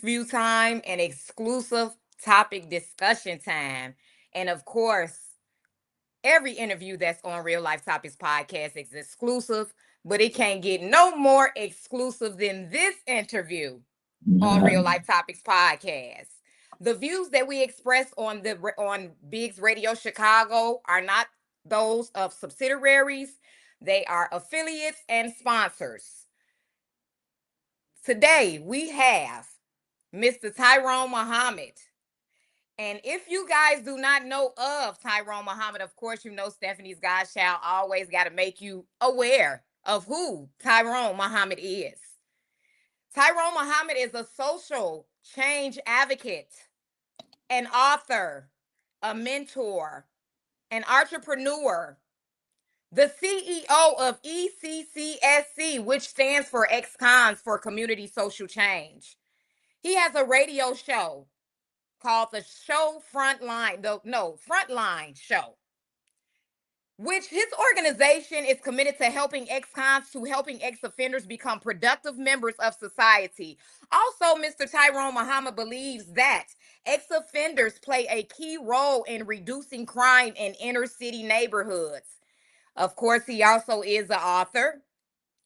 interview time and exclusive topic discussion time. And of course, every interview that's on Real Life Topics podcast is exclusive, but it can't get no more exclusive than this interview on Real Life Topics podcast. The views that we express on Biggs Radio Chicago are not those of subsidiaries. They are affiliates and sponsors. Today we have Mr. Tyrone Muhammad. And if you guys do not know of Tyrone Muhammad, of course, you know Stephanie's Godchild always got to make you aware of who Tyrone Muhammad is. Tyrone Muhammad is a social change advocate, an author, a mentor, an entrepreneur, the CEO of ECCSC, which stands for ex-cons for Community Social Change. He has a radio show called the show Frontline Show, which his organization is committed to helping ex-cons to helping ex-offenders become productive members of society. Also, Mr. Tyrone Muhammad believes that ex-offenders play a key role in reducing crime in inner city neighborhoods. Of course, he also is an author,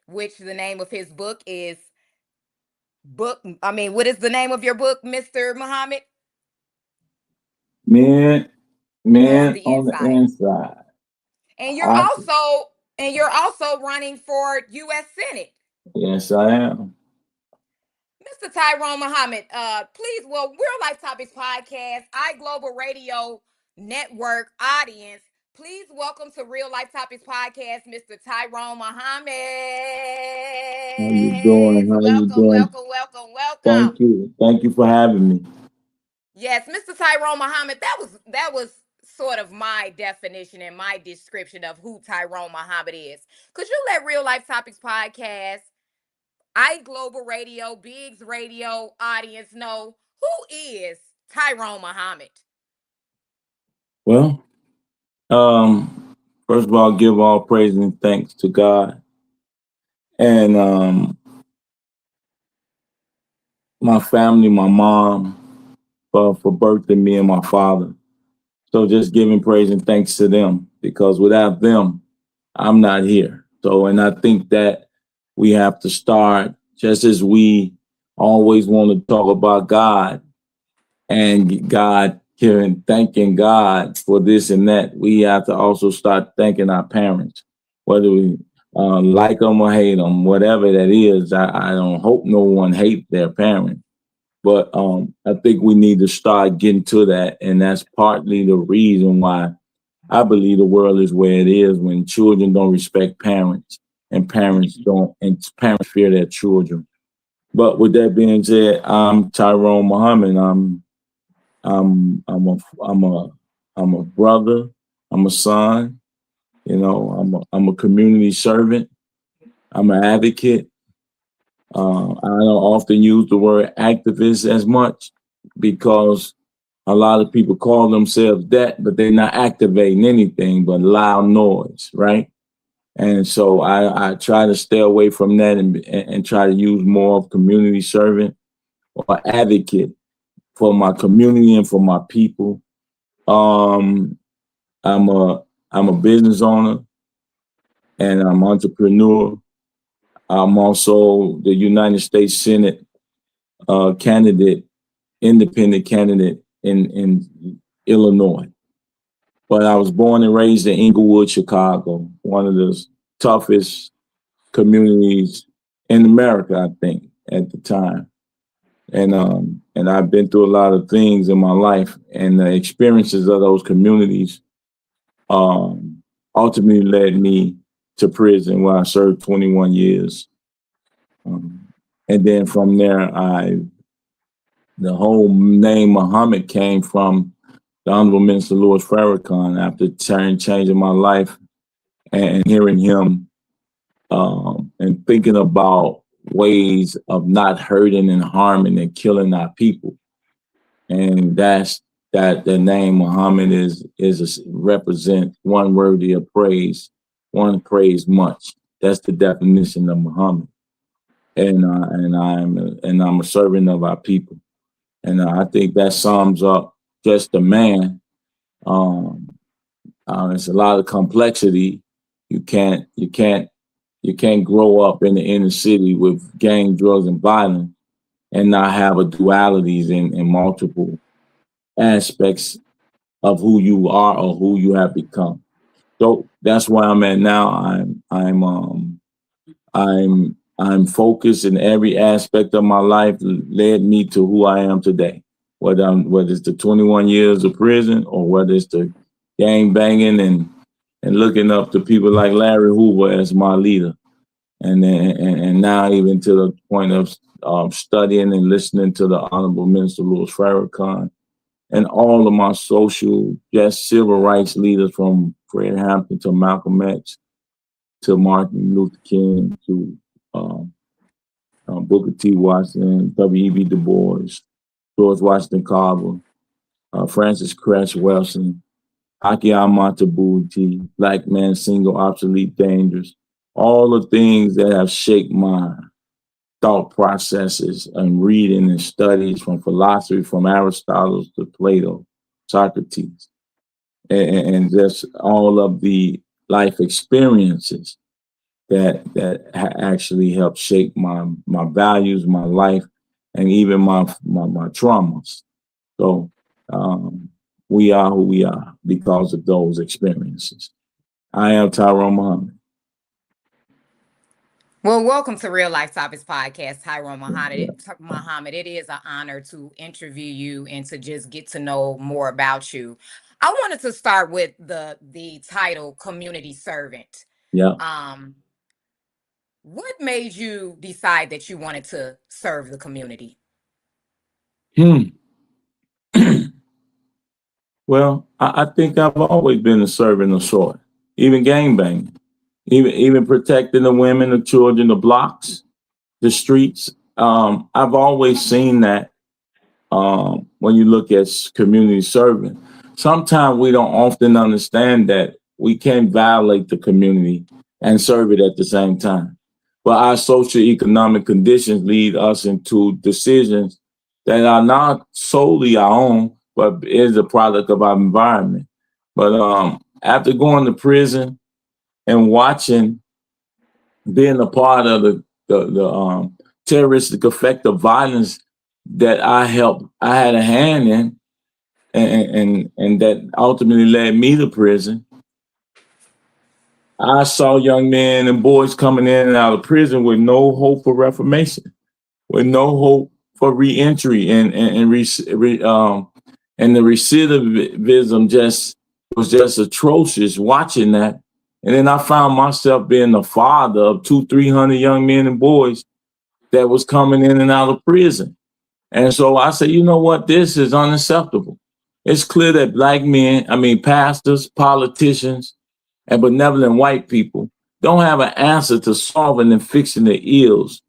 which the name of his book is what is the name of your book, Mr. Muhammad? Man on the inside. inside. And you're also running for U.S. Senate. Yes, I am. Mr. Tyrone Muhammad, please, Real Life Topics Podcast, iGlobal Radio Network audience, please welcome to Real Life Topics Podcast, Mr. Tyrone Muhammad. How you doing? Welcome. Thank you for having me. Yes, Mr. Tyrone Muhammad, that was sort of my definition and my description of who Tyrone Muhammad is. Could you let Real Life Topics Podcast, iGlobal Radio, Biggs Radio audience know who is Tyrone Muhammad? Well, first of all, give all praise and thanks to God. And my family, my mom, for birthing me and my father. So just giving praise and thanks to them, because without them, I'm not here. So, and I think that we have to start, just as we always want to talk about God and God here and thanking God for this and that, we have to also start thanking our parents, whether we like them or hate them, whatever that is. I don't hope no one hate their parents. But I think we need to start getting to that. And that's partly the reason why I believe the world is where it is, when children don't respect parents and parents fear their children. But with that being said, I'm Tyrone Muhammad. I'm a brother. I'm a son. You know, I'm a community servant. I'm an advocate. I don't often use the word activist as much, because a lot of people call themselves that, but they're not activating anything but loud noise, right? And so I try to stay away from that and try to use more of community servant or advocate for my community and for my people. I'm a business owner and I'm an entrepreneur. I'm also the United States Senate independent candidate in Illinois. But I was born and raised in Inglewood, Chicago, one of the toughest communities in America, I think, at the time. And I've been through a lot of things in my life, and the experiences of those communities ultimately led me to prison, where I served 21 years. And then from there, the whole name Muhammad came from the Honorable Minister Louis Farrakhan, after changing my life and hearing him and thinking about ways of not hurting and harming and killing our people. And that's that the name Muhammad represent one worthy of praise, one praise much. That's the definition of Muhammad. And I'm a servant of our people. And I think that sums up just the man. It's a lot of complexity. You can't grow up in the inner city with gang, drugs, and violence and not have a dualities in multiple aspects of who you are or who you have become. So that's where I'm at now. I'm focused in every aspect of my life, led me to who I am today. Whether it's the 21 years of prison or whether it's the gang banging and looking up to people like Larry Hoover as my leader, and now even to the point of studying and listening to the Honorable Minister Louis Farrakhan and all of my social, just civil rights leaders from Fred Hampton to Malcolm X to Martin Luther King to Booker T. Washington, W.E.B. Du Bois, George Washington Carver, Francis Cress Welsing, Haki Amatabuti, Black Man Single, Obsolete, Dangerous, all the things that have shaped my thought processes and reading and studies from philosophy, from Aristotle to Plato, Socrates, and just all of the life experiences that actually helped shape my values, my life, and even my traumas. So we are who we are because of those experiences. I am Tyrone Muhammad. Well, welcome to Real Life Topics Podcast, Tyrone Muhammad. It is an honor to interview you and to just get to know more about you. I wanted to start with the title community servant. Yeah. What made you decide that you wanted to serve the community? Well, I think I've always been a servant of sort, even gangbanging, even protecting the women, the children, the blocks, the streets. I've always seen that when you look at community serving. Sometimes we don't often understand that we can't violate the community and serve it at the same time. But our socioeconomic conditions lead us into decisions that are not solely our own, but is a product of our environment. But after going to prison and watching, being a part of the terroristic effect of violence that I had a hand in, and that ultimately led me to prison. I saw young men and boys coming in and out of prison with no hope for reformation, with no hope for reentry, and the recidivism was just atrocious watching that. And then I found myself being the father of 200-300 young men and boys that was coming in and out of prison. And so I said, you know what? This is unacceptable. It's clear that black men, pastors, politicians, and benevolent white people don't have an answer to solving and fixing the ills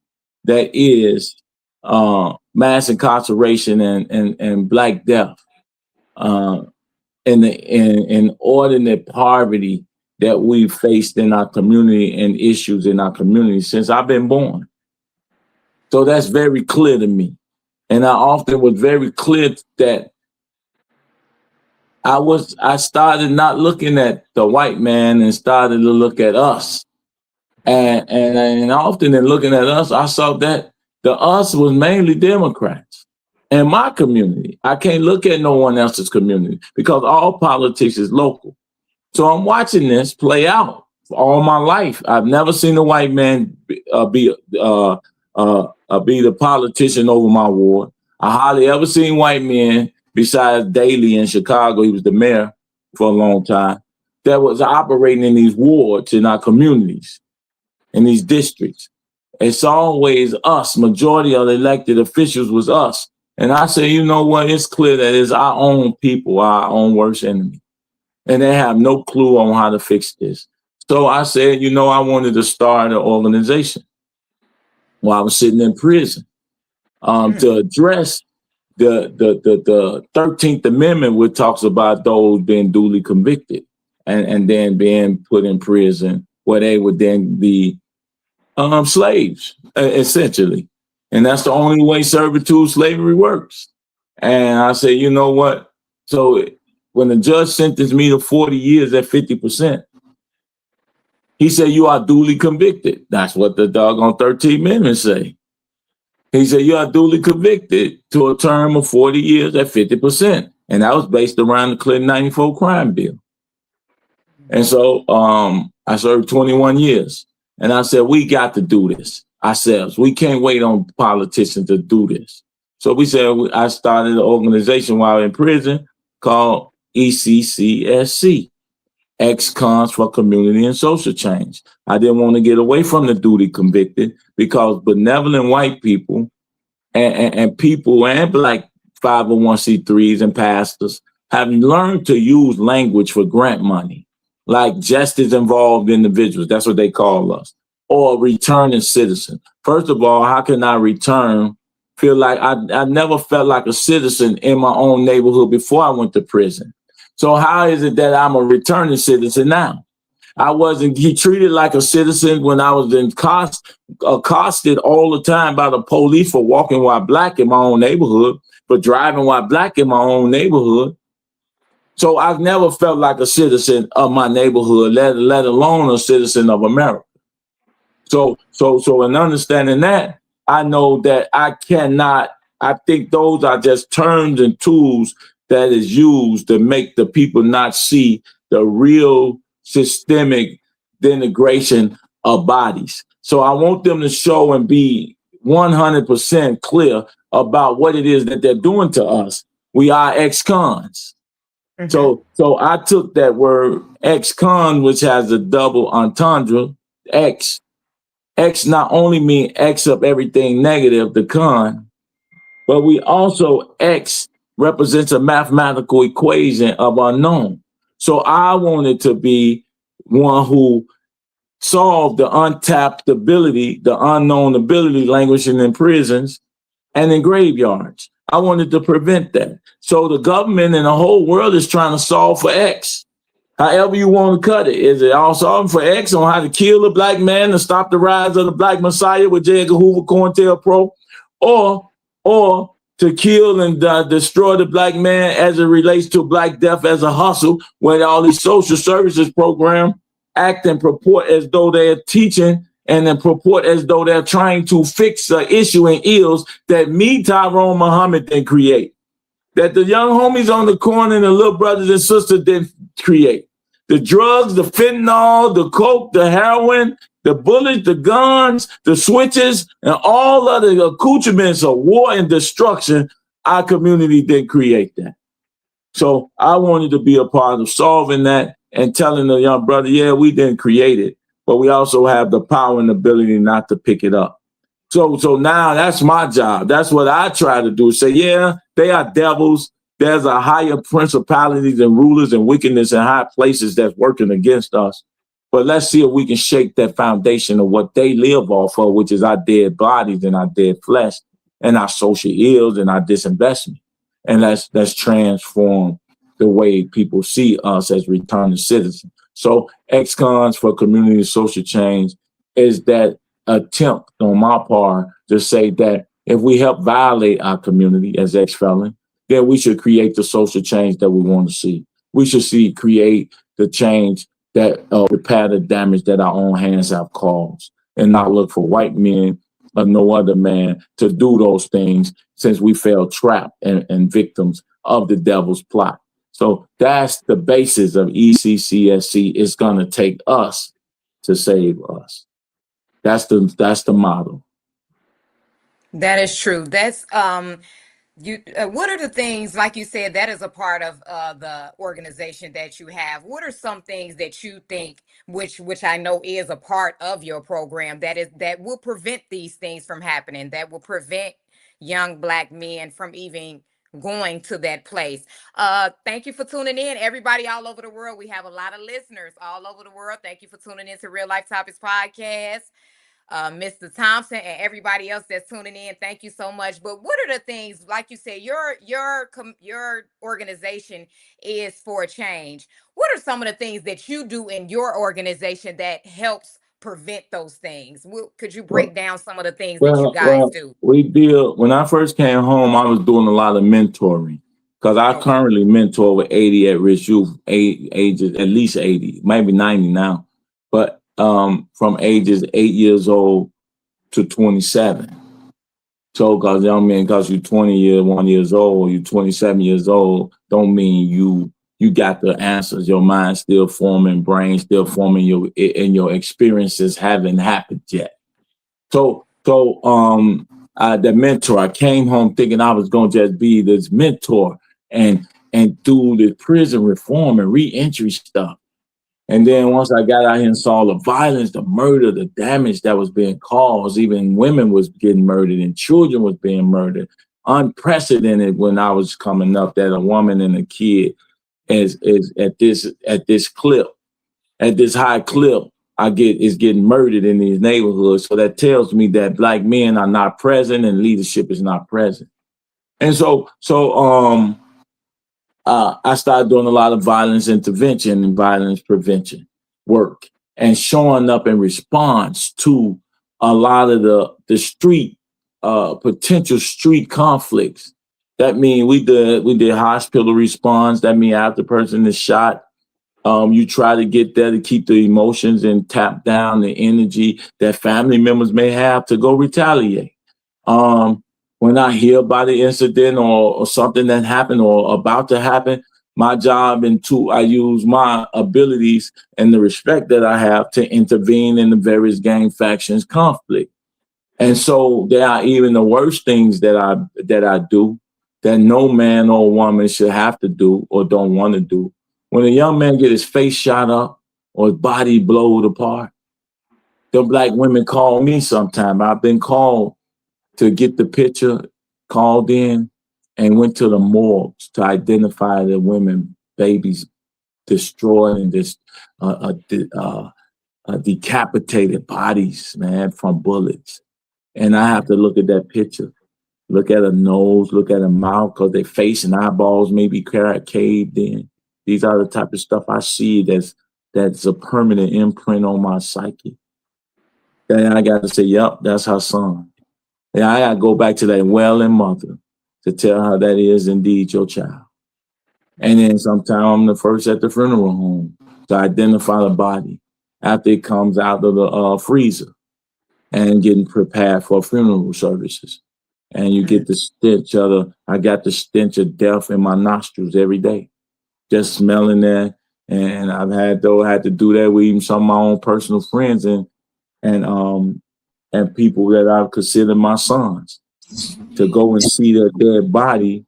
that is mass incarceration and Black death, and inordinate poverty that we've faced in our community and issues in our community since I've been born. So that's very clear to me. And I often was very clear that I started not looking at the white man and started to look at us. And often in looking at us, I saw that the us was mainly Democrats. In my community, I can't look at no one else's community because all politics is local. So I'm watching this play out for all my life. I've never seen a white man be the politician over my ward. I hardly ever seen white men besides Daley in Chicago. He was the mayor for a long time. That was operating in these wards in our communities, in these districts. It's always us. Majority of the elected officials was us. And I say, you know what? It's clear that it's our own people, our own worst enemy. And they have no clue on how to fix this. So I said, I wanted to start an organization while I was sitting in prison to address the 13th Amendment, which talks about those being duly convicted and then being put in prison where they would then be slaves, essentially. And that's the only way servitude slavery works. And I said, you know what? So when the judge sentenced me to 40 years at 50%, he said, you are duly convicted. That's what the doggone 13th Amendment say. He said, you are duly convicted to a term of 40 years at 50%. And that was based around the Clinton 94 crime bill. And so I served 21 years. And I said, we got to do this ourselves. We can't wait on politicians to do this. So we said, I started an organization while in prison called ECCSC, Ex-Cons for Community and Social Change. I didn't want to get away from the duty convicted because benevolent white people and people and Black 501c3s and pastors have learned to use language for grant money, like justice involved individuals. That's what they call us, or returning citizen. First of all, how can I return? Feel like I never felt like a citizen in my own neighborhood before I went to prison. So how is it that I'm a returning citizen now? I wasn't treated like a citizen when I was accosted all the time by the police for walking while Black in my own neighborhood, for driving while Black in my own neighborhood. So I've never felt like a citizen of my neighborhood, let alone a citizen of America. So in understanding that, I know that I think those are just terms and tools that is used to make the people not see the real systemic denigration of bodies. So I want them to show and be 100% clear about what it is that they're doing to us. We are ex-cons. Mm-hmm. So I took that word ex-con, which has a double entendre, ex. X not only mean X up everything negative, the con, but we also X represents a mathematical equation of unknown. So I wanted to be one who solved the untapped ability, the unknown ability languishing in prisons and in graveyards. I wanted to prevent that. So the government and the whole world is trying to solve for X. However you want to cut it. Is it all solving for X on how to kill a Black man and stop the rise of the Black Messiah with J. Edgar Hoover, COINTELPRO, or to kill and destroy the Black man as it relates to Black death as a hustle, when all these social services programs act and purport as though they're teaching and then purport as though they're trying to fix an issue and ills that me, Tyrone Muhammad, didn't create. That the young homies on the corner and the little brothers and sisters didn't create. The drugs, the fentanyl, the coke, the heroin, the bullets, the guns, the switches, and all other accoutrements of war and destruction, our community didn't create that. So I wanted to be a part of solving that and telling the young brother, yeah, we didn't create it, but we also have the power and ability not to pick it up. So now that's my job. That's what I try to do. Say, yeah, they are devils. There's a higher principalities and rulers and wickedness in high places that's working against us. But let's see if we can shake that foundation of what they live off of, which is our dead bodies and our dead flesh and our social ills and our disinvestment. And let's transform the way people see us as returning citizens. So ex-cons for community and social change is that attempt on my part to say that if we help violate our community as ex-felon, then we should create the social change that we want to see. We should create the change that repair the damage that our own hands have caused, and not look for white men or no other man to do those things, since we fell trapped and victims of the devil's plot. So that's the basis of ECCSC. It's going to take us to save us. That's the model. That is true. That's what are the things, like you said, that is a part of the organization that you have? What are some things that you think, which I know is a part of your program, that will prevent these things from happening, that will prevent young Black men from even going to that place? Thank you for tuning in, everybody all over the world. We have a lot of listeners all over the world. Thank you for tuning in to Real Life Topics Podcast. Mr. Thompson and everybody else that's tuning in, thank you so much. But what are the things, like you said, your organization is for change? What are some of the things that you do in your organization that helps prevent those things? Could you break down some of the things that you Well, guys do? we deal. When I first came home, I was doing a lot of mentoring because I Okay. currently mentor over 80 at-risk youth, ages at least 80, maybe 90 now, but from ages 8 years old to 27. So, because young men, because you're 21 years old, you're 27 years old, don't mean you got the answers. Your mind still forming, brain still forming, your experiences haven't happened yet. So the mentor, I came home thinking I was gonna just be this mentor and do the prison reform and reentry stuff. And then once I got out here and saw the violence, the murder, the damage that was being caused, even women was getting murdered and children was being murdered. Unprecedented when I was coming up that a woman and a kid is at this clip, at this high clip, is getting murdered in these neighborhoods. So that tells me that Black men are not present and leadership is not present. And so I started doing a lot of violence intervention and violence prevention work and showing up in response to a lot of the street potential street conflicts. That means we did hospital response. That means after the person is shot, you try to get there to keep the emotions and tap down the energy that family members may have to go retaliate. When I hear about the incident or something that happened or about to happen, my job I use my abilities and the respect that I have to intervene in the various gang factions conflict. And so there are even the worst things that I do that no man or woman should have to do or don't want to do. When a young man get his face shot up or his body blowed apart, the Black women call me sometime. I've been called to get the picture, called in, and went to the morgues to identify the women, babies destroyed and decapitated bodies, man, from bullets. And I have to look at that picture, look at a nose, look at a mouth, because their face and eyeballs may be caved in. These are the type of stuff I see that's a permanent imprint on my psyche. And I got to say, yep, that's her son. And I got to go back to that wailing mother to tell her that is indeed your child. And then sometime I'm the first at the funeral home to identify the body after it comes out of the freezer and getting prepared for funeral services. And you get the stench I got the stench of death in my nostrils every day, just smelling that. And I've had to do that with even some of my own personal friends and people that I consider my sons, to go and see their dead body,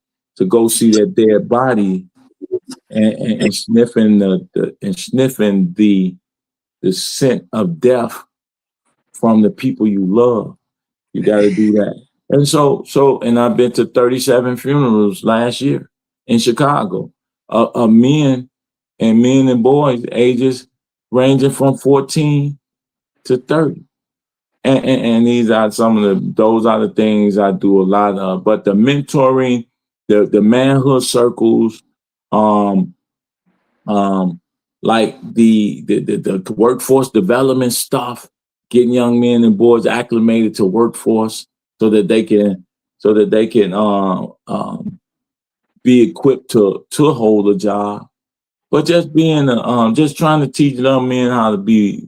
and sniffing the scent of death from the people you love. You got to do that. And and I've been to 37 funerals last year in Chicago of men and boys ages ranging from 14 to 30. And those are the things I do a lot of. But the mentoring, the manhood circles, like the workforce development stuff, getting young men and boys acclimated to workforce so that they can be equipped to hold a job. But just being just trying to teach young men how to be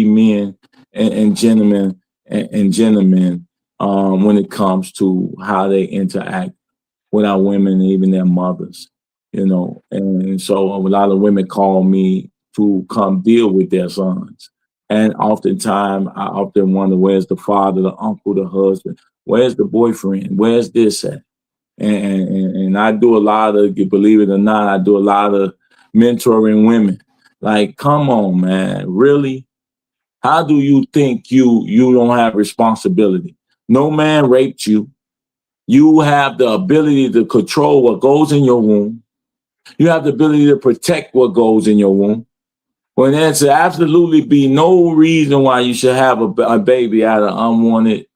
men and gentlemen when it comes to how they interact with our women and even their mothers, And so a lot of women call me to come deal with their sons. And oftentimes I often wonder, where's the father, the uncle, the husband? Where's the boyfriend? Where's this at? And I do a lot of, believe it or not, I do a lot of mentoring women. Like, come on, man, really? How do you think you don't have responsibility? No man raped you. You have the ability to control what goes in your womb. You have the ability to protect what goes in your womb. When there should absolutely be no reason why you should have a baby out of unwanted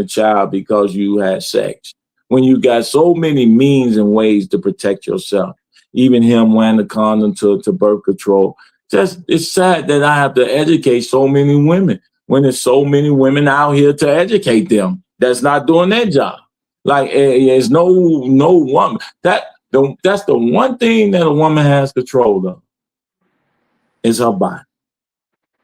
child because you had sex. When you got so many means and ways to protect yourself, even him wearing the condom to birth control, Just it's sad that I have to educate so many women when there's so many women out here to educate them that's not doing their job. Like there's no woman that's the one thing that a woman has control of is her body.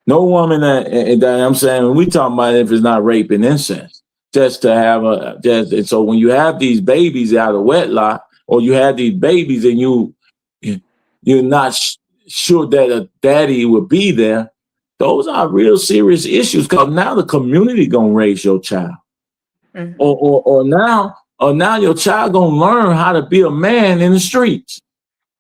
No woman that I'm saying when we talking about if it's not rape and incest, just to have and so when you have these babies out of wedlock or you have these babies and you're not sure that a daddy would be there, those are real serious issues because now the community gonna raise your child. Mm-hmm. Or now your child gonna learn how to be a man in the streets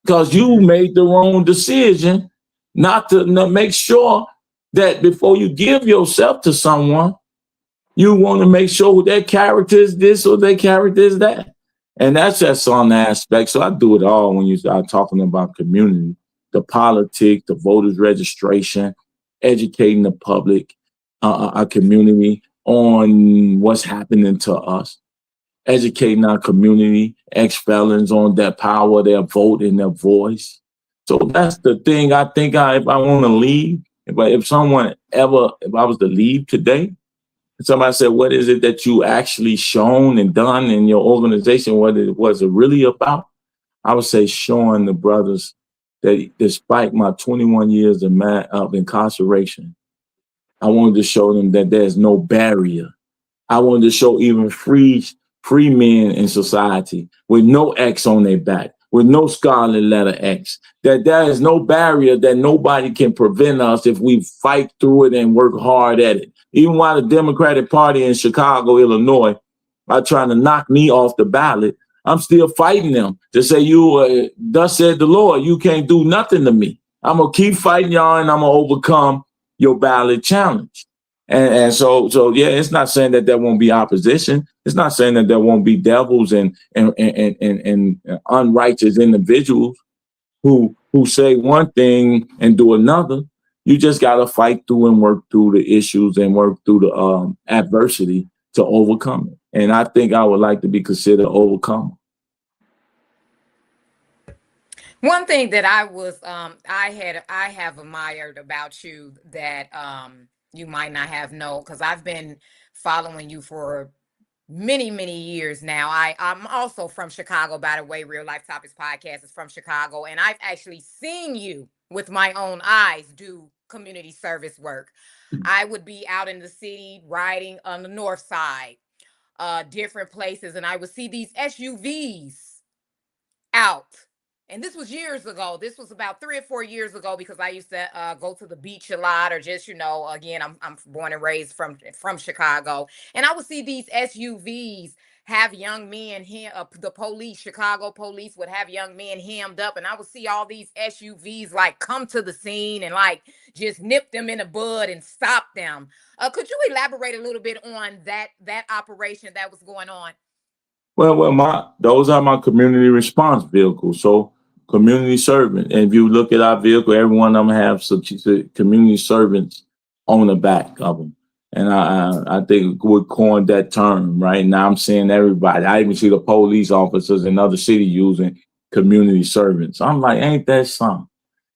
because you made the wrong decision not to make sure that before you give yourself to someone, you want to make sure their character is this or their character is that. And that's just on the aspect. So I do it all when you start talking about community, the politics, the voters registration, educating the public, our community on what's happening to us, educating our community, ex-felons on their power, their vote, and their voice. So that's the thing I think if I want to leave, if I was to leave today, somebody said, what is it that you actually shown and done in your organization? What it was really about? I would say showing the brothers that despite my 21 years of incarceration, I wanted to show them that there's no barrier. I wanted to show even free men in society with no X on their back, with no scarlet letter X, that there is no barrier that nobody can prevent us if we fight through it and work hard at it. Even while the Democratic Party in Chicago, Illinois, are trying to knock me off the ballot, I'm still fighting them to say, thus said the Lord, you can't do nothing to me. I'm going to keep fighting y'all and I'm going to overcome your ballot challenge. And so yeah, it's not saying that there won't be opposition. It's not saying that there won't be devils and unrighteous individuals who say one thing and do another. You just got to fight through and work through the issues and work through the adversity to overcome it. And I think I would like to be considered overcomer. One thing that I have admired about you that you might not have known, because I've been following you for many years now. I'm also from Chicago, by the way. Real Life Topics podcast is from Chicago, and I've actually seen you with my own eyes do community service work. I would be out in the city riding on the north side, different places, and I would see these SUVs out. And this was years ago. This was about 3 or 4 years ago, because I used to go to the beach a lot, or just, again, I'm born and raised from Chicago. And I would see these SUVs have young men here. The police, Chicago police, would have young men hemmed up. And I would see all these SUVs like come to the scene and like just nip them in the bud and stop them. Could you elaborate a little bit on that operation that was going on? Well, those are my community response vehicles. So community servant. And if you look at our vehicle, every one of them have some community servants on the back of them. And I think we coined that term, right? Now I'm seeing everybody. I even see the police officers in other cities using community servants. I'm like, ain't that something?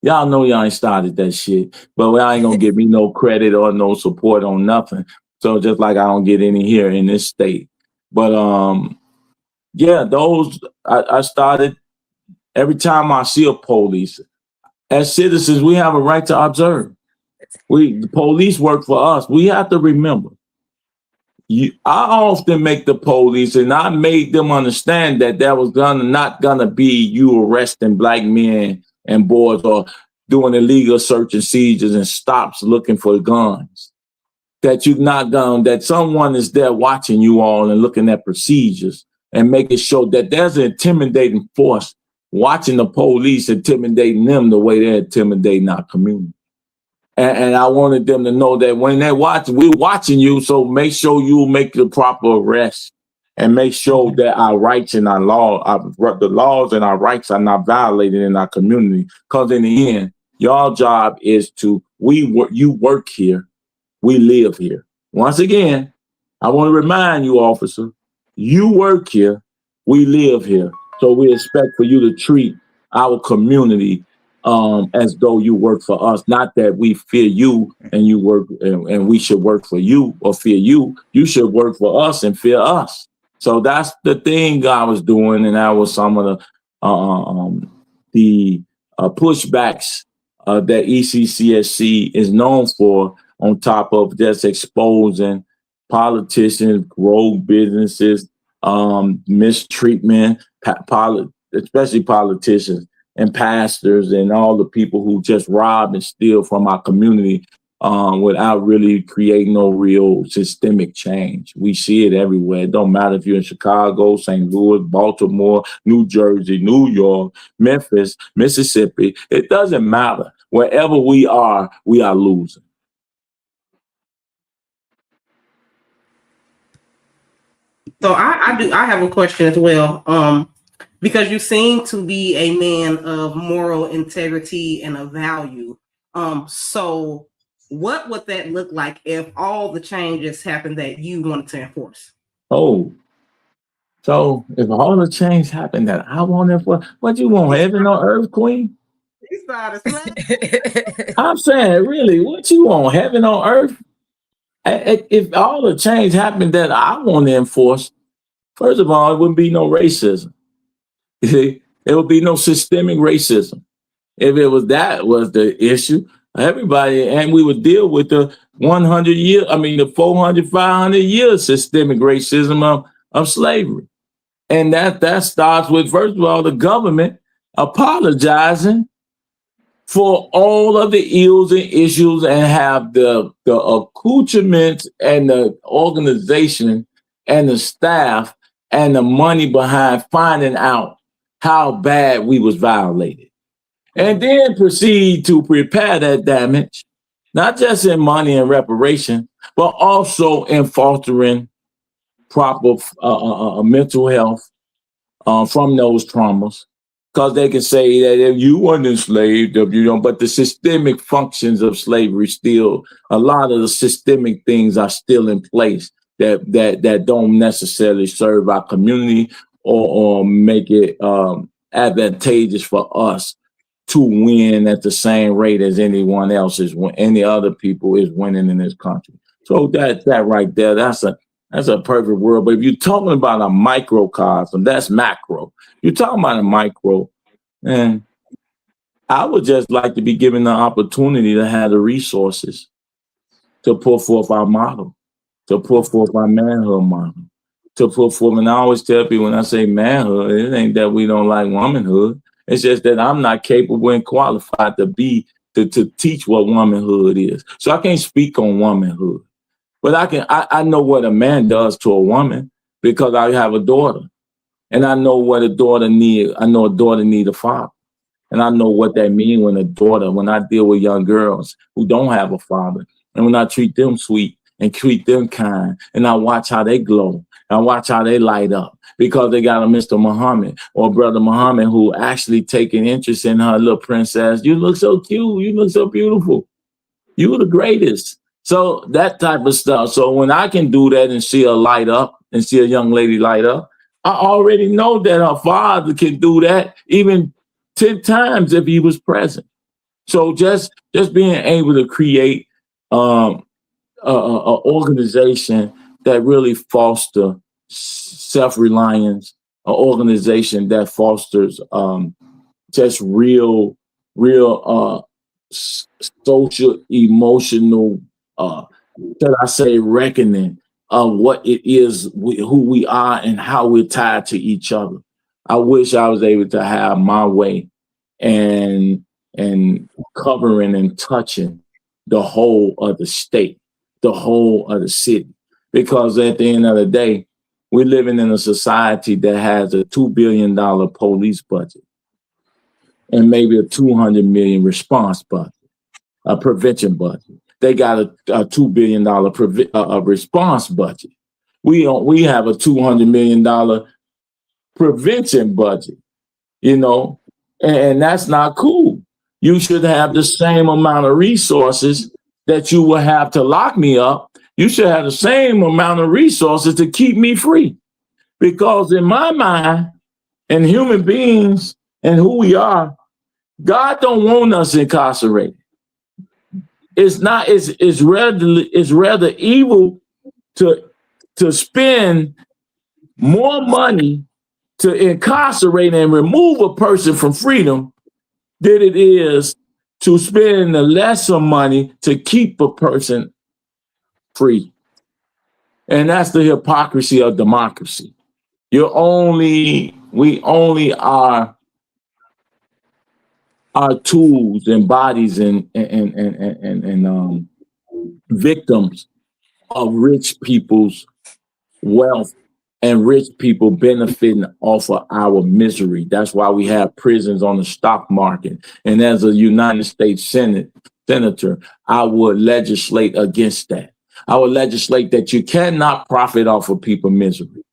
Y'all know y'all ain't started that shit, but y'all ain't gonna give me no credit or no support on nothing. So just like I don't get any here in this state. But yeah, those I started. Every time I see a police, as citizens, we have a right to observe. The police work for us. We have to remember. I often make the police, and I made them understand that there was not gonna be you arresting black men and boys or doing illegal search and seizures and stops looking for guns. That you're not gonna, that someone is there watching you all and looking at procedures and making sure that there's an intimidating force watching the police, intimidating them the way they're intimidating our community. And I wanted them to know that when they're watching, we're watching you, so make sure you make the proper arrest and make sure that our rights and our the laws and our rights are not violated in our community. Because in the end, your job is you work here, we live here. Once again, I want to remind you, officer, you work here, we live here. So we expect for you to treat our community as though you work for us. Not that we fear you and you work and we should work for you or fear you. You should work for us and fear us. So that's the thing God was doing, and that was some of the pushbacks that ECCSC is known for, on top of just exposing politicians, rogue businesses, mistreatment, especially politicians and pastors and all the people who just rob and steal from our community without really creating no real systemic change. We see it everywhere. It don't matter if you're in Chicago, St. Louis, Baltimore, New Jersey, New York, Memphis, Mississippi. It doesn't matter. Wherever we are losing. So I have a question as well. Because you seem to be a man of moral integrity and of value. So what would that look like if all the changes happened that you wanted to enforce? Oh, so if all the change happened that I want to enforce, what you want, heaven on earth, Queen? I'm saying, really, what you want, heaven on earth? If all the change happened that I want to enforce, first of all, it wouldn't be no racism. There would be no systemic racism. If it was that was the issue, everybody, and we would deal with the 400, 500 years systemic racism of slavery. And that starts with, first of all, the government apologizing for all of the ills and issues and have the accoutrements and the organization and the staff and the money behind finding out how bad we was violated. And then proceed to repair that damage, not just in money and reparation, but also in fostering proper mental health from those traumas. Because they can say that if you weren't enslaved, but the systemic functions of slavery still, a lot of the systemic things are still in place that don't necessarily serve our community or make it advantageous for us to win at the same rate as anyone else is, when any other people is winning in this country. So that right there, that's a perfect world. But if you're talking about a microcosm, that's macro. You're talking about a micro, and I would just like to be given the opportunity to have the resources to put forth our model, to put forth our manhood model, to put forth. And I always tell people, when I say manhood, it ain't that we don't like womanhood. It's just that I'm not capable and qualified to teach what womanhood is. So I can't speak on womanhood. But I know what a man does to a woman because I have a daughter. And I know what a daughter needs. I know a daughter needs a father. And I know what that means when I deal with young girls who don't have a father, and when I treat them sweet and treat them kind, and I watch how they glow, and I watch how they light up because they got a Mr. Muhammad or Brother Muhammad who actually taking interest in her little princess. You look so cute. You look so beautiful. You the greatest. So that type of stuff. So when I can do that and see her light up and see a young lady light up, I already know that her father can do that even 10 times if he was present. So just being able to create an organization that really foster self-reliance, an organization that fosters just real social, emotional, should I say, reckoning of what it is, who we are and how we're tied to each other. I wish I was able to have my way and covering and touching the whole of the state, the whole of the city. Because at the end of the day, we're living in a society that has a $2 billion police budget and maybe a $200 million response budget, a prevention budget. They got a $2 billion response budget. We have a $200 million prevention budget, and that's not cool. You should have the same amount of resources that you will have to lock me up. You should have the same amount of resources to keep me free. Because in my mind, and human beings and who we are, God don't want us incarcerated. It's not. It's rather evil to spend more money to incarcerate and remove a person from freedom than it is to spend the lesser money to keep a person free. And that's the hypocrisy of democracy. We only are tools and bodies and victims of rich people's wealth and rich people benefiting off of our misery. That's why we have prisons on the stock market. And as a United States senator, I would legislate against that. I would legislate that you cannot profit off of people's misery.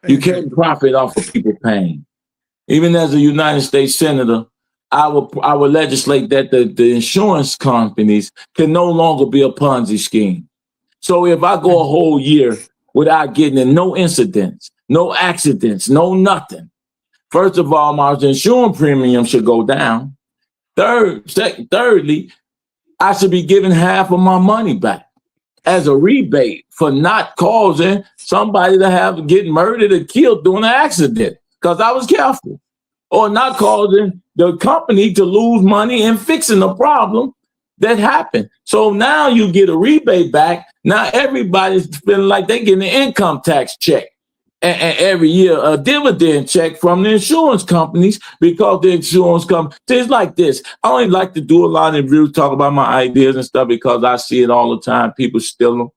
You can't profit off of people's pain. Even as a United States senator, I would legislate that the insurance companies can no longer be a Ponzi scheme. So if I go a whole year without getting in no incidents, no accidents, no nothing, first of all, my insurance premium should go down. Thirdly, I should be giving half of my money back as a rebate for not causing somebody to get murdered or killed during an accident because I was careful, or not causing the company to lose money in fixing a problem that happened. So now you get a rebate back. Now everybody's feeling like they're getting an income tax check and every year a dividend check from the insurance companies, because the insurance company, it's like this. I only like to do a lot of reviews, talk about my ideas and stuff, because I see it all the time. People steal them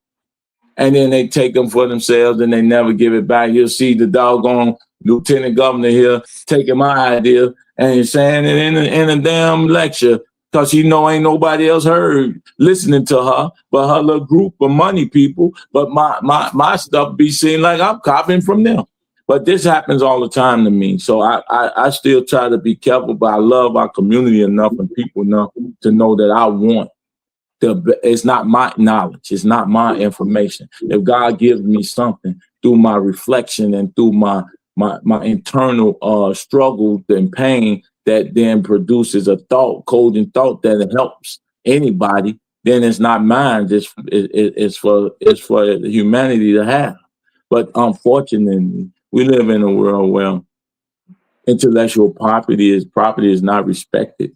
and then they take them for themselves and they never give it back. You'll see the doggone lieutenant governor here taking my idea and he's saying it in a damn lecture, because ain't nobody else heard listening to her but her little group of money people. But my stuff be seen like I'm copying from them. But this happens all the time to me. So I still try to be careful, but I love our community enough and people enough to know that I want it's not my knowledge, it's not my information. If God gives me something through my reflection and through my internal struggle and pain that then produces a coding thought that helps anybody, then it's not mine. It's for humanity to have. But unfortunately, we live in a world where intellectual property is not respected,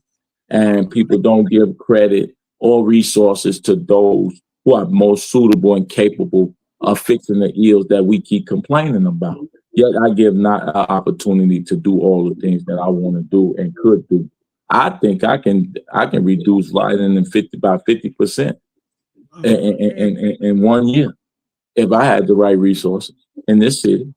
and people don't give credit or resources to those who are most suitable and capable of fixing the ills that we keep complaining about. Yet I give not an opportunity to do all the things that I want to do and could do. I think I can reduce violence by 50% in 1 year if I had the right resources in this city.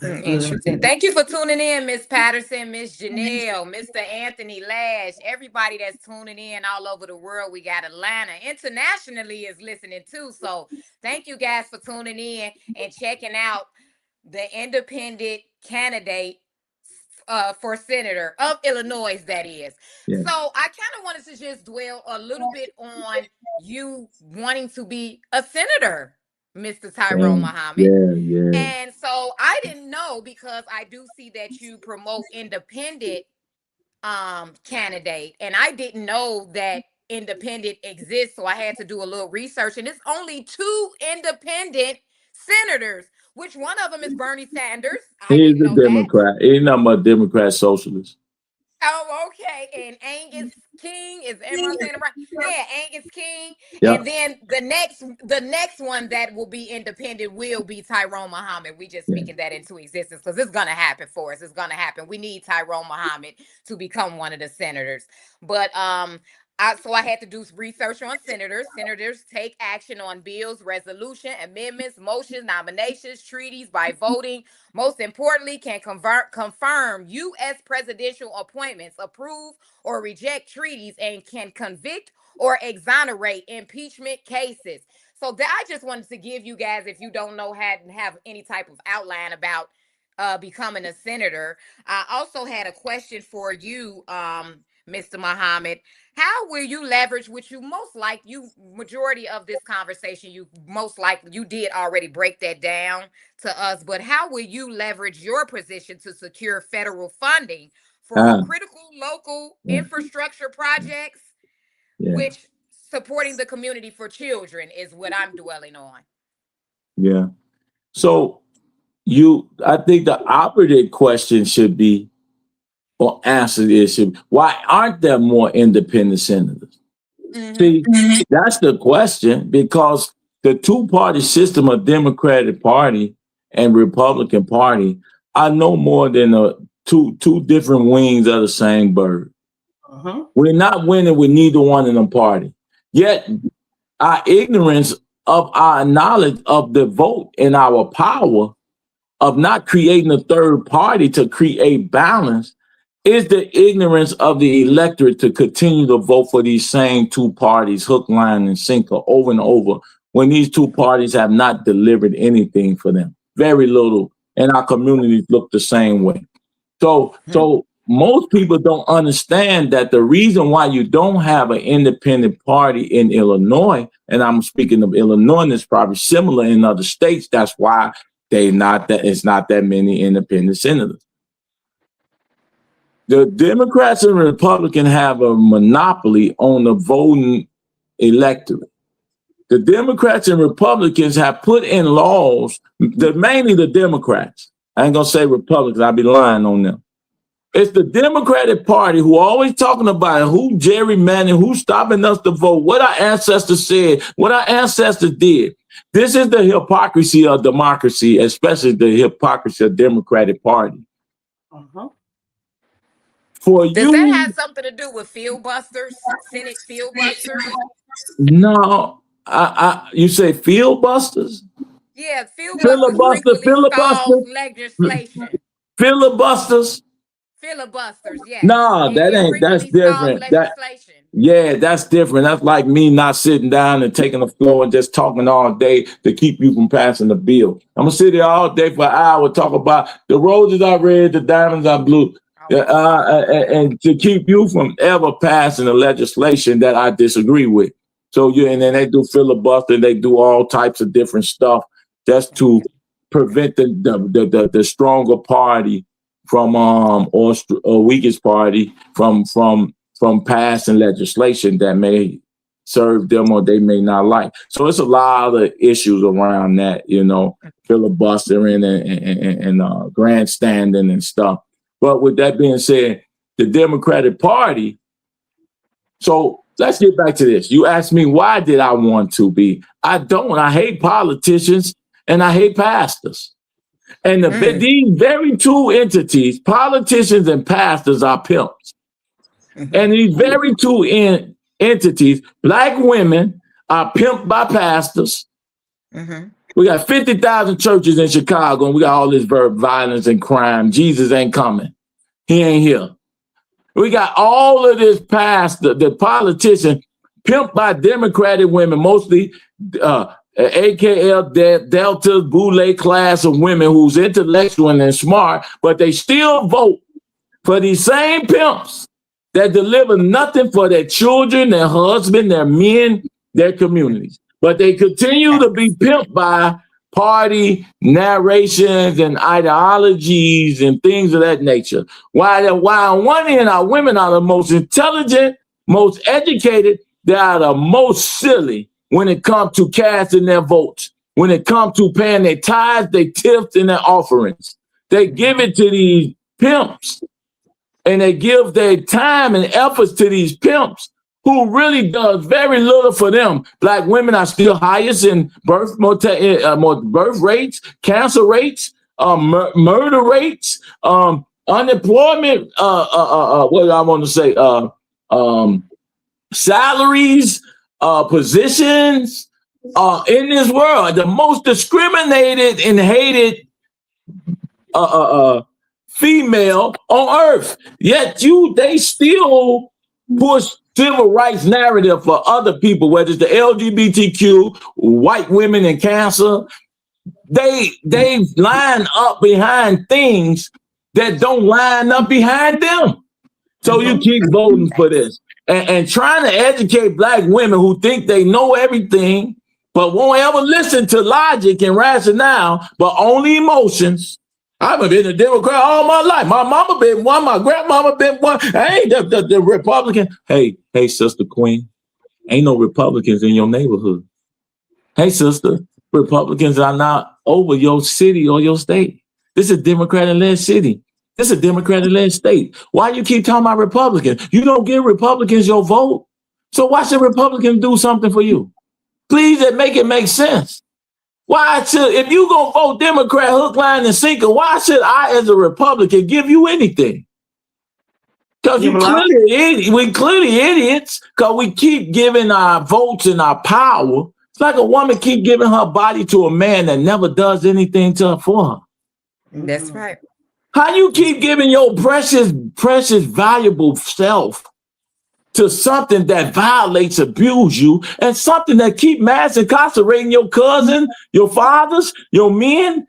Interesting. Thank you for tuning in, Miss Patterson, Miss Janelle, Mr. Anthony Lash, everybody that's tuning in all over the world. We got Atlanta internationally is listening too. So thank you guys for tuning in and checking out the independent candidate for senator of Illinois, that is. Yeah. So I kind of wanted to just dwell a little bit on you wanting to be a senator, Mr. Tyrone Muhammad. Yeah. And so I didn't know, because I do see that you promote independent candidate, and I didn't know that independent exists. So I had to do a little research, and it's only 2 independent senators, which one of them is Bernie Sanders. He's a Democrat. He's not my Democrat socialist. Oh, okay. And Angus King, am I saying it right? Yeah, Angus King. Yep. And then the next one that will be independent will be Tyrone Muhammad. We just speaking that into existence, because it's gonna happen for us. It's gonna happen. We need Tyrone Muhammad to become one of the senators. But so I had to do research on senators. Senators take action on bills, resolution, amendments, motions, nominations, treaties by voting. Most importantly, can confirm U.S. presidential appointments, approve or reject treaties, and can convict or exonerate impeachment cases. So I just wanted to give you guys, if you don't know, have any type of outline about becoming a senator. I also had a question for you, Mr. Muhammad. How will you leverage, which you most like, majority of this conversation, you most likely, you did already break that down to us, but how will you leverage your position to secure federal funding for critical local infrastructure projects, Yeah. which supporting the community for children is what I'm dwelling on. Yeah. So I think the operative question should be, or answer is, why aren't there more independent senators? See, that's the question, because the two-party system of Democratic Party and Republican Party are no more than two different wings of the same bird. We're not winning with neither one of them party. Yet our ignorance of our knowledge of the vote and our power of not creating a third party to create balance is the ignorance of the electorate to continue to vote for these same two parties, hook, line, and sinker, over and over, when these two parties have not delivered anything for them. Very little. And our communities look the same way. So most people don't understand that the reason why you don't have an independent party in Illinois, and I'm speaking of Illinois, and it's probably similar in other states, that's why it's not that many independent senators. The Democrats and Republicans have a monopoly on the voting electorate. The Democrats and Republicans have put in laws, mainly the Democrats. I ain't gonna say Republicans, I'd be lying on them. It's the Democratic Party who always talking about who gerrymandering, who's stopping us to vote, what our ancestors said, what our ancestors did. This is the hypocrisy of democracy, especially the hypocrisy of Democratic Party. Does that have something to do with filibusters, Senate filibusters? No, you say filibusters? Yeah, filibusters. Legislation. Filibusters. Filibusters, yes. No, that's different. That's different. That's like me not sitting down and taking the floor and just talking all day to keep you from passing the bill. I'm gonna sit there all day for an hour, talk about the roses are red, the diamonds are blue. And to keep you from ever passing the legislation that I disagree with. So and then they do filibuster, they do all types of different stuff just to prevent the stronger party from or weakest party from passing legislation that may serve them or they may not like. So it's a lot of issues around that, filibustering and grandstanding and stuff. But with that being said, the Democratic Party, so let's get back to this. You asked me, why did I want to be? I don't. I hate politicians and I hate pastors. And these very two entities, politicians and pastors, are pimps. And these very two entities, Black women are pimped by pastors. We got 50,000 churches in Chicago, and we got all this violence and crime. Jesus ain't coming. He ain't here. We got all of this the politician pimped by Democratic women, mostly AKL, Delta, Boule class of women who's intellectual and smart, but they still vote for these same pimps that deliver nothing for their children, their husband, their men, their communities. But they continue to be pimped by party narrations and ideologies and things of that nature. While on one end, our women are the most intelligent, most educated, they are the most silly when it comes to casting their votes, when it comes to paying their tithes, their tips, and their offerings. They give it to these pimps, and they give their time and efforts to these pimps who really does very little for them. Black women are still highest in birth rates, cancer rates, murder rates, unemployment, what do I want to say? Salaries, positions in this world. The most discriminated and hated female on earth. Yet they still push civil rights narrative for other people, whether it's the LGBTQ, white women and cancer. They line up behind things that don't line up behind them. So you keep voting for this and trying to educate Black women who think they know everything, but won't ever listen to logic and rationale, but only emotions. I've been a Democrat all my life. My mama been one, my grandmama been one. I ain't the Republican. Hey, Sister Queen, ain't no Republicans in your neighborhood. Hey, sister, Republicans are not over your city or your state. This is a Democratic-led city. This is a Democratic-led state. Why you keep talking about Republicans? You don't give Republicans your vote. So why should Republicans do something for you? Please, make it make sense. Why should, if you gonna vote Democrat hook, line, and sinker, why should I, as a Republican, give you anything? Because we clearly idiots, because we keep giving our votes and our power. It's like a woman keep giving her body to a man that never does anything for her. That's right. How you keep giving your precious, valuable self to something that violates, abuse you, and something that keep mass incarcerating your cousin, your fathers, your men,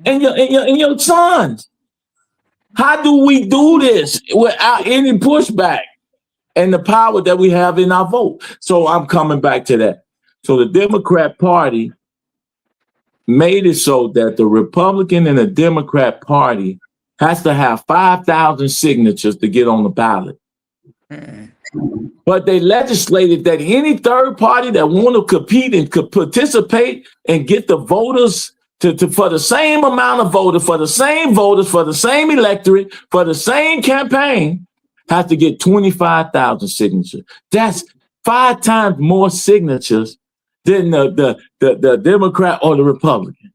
and your sons? How do we do this without any pushback and the power that we have in our vote? So I'm coming back to that. So the Democrat Party made it so that the Republican and the Democrat Party has to have 5,000 signatures to get on the ballot. But they legislated that any third party that want to compete and could participate and get the voters for the same amount of voters, for the same electorate, for the same campaign, has to get 25,000 signatures. That's 5 times more signatures than the Democrat or the Republican.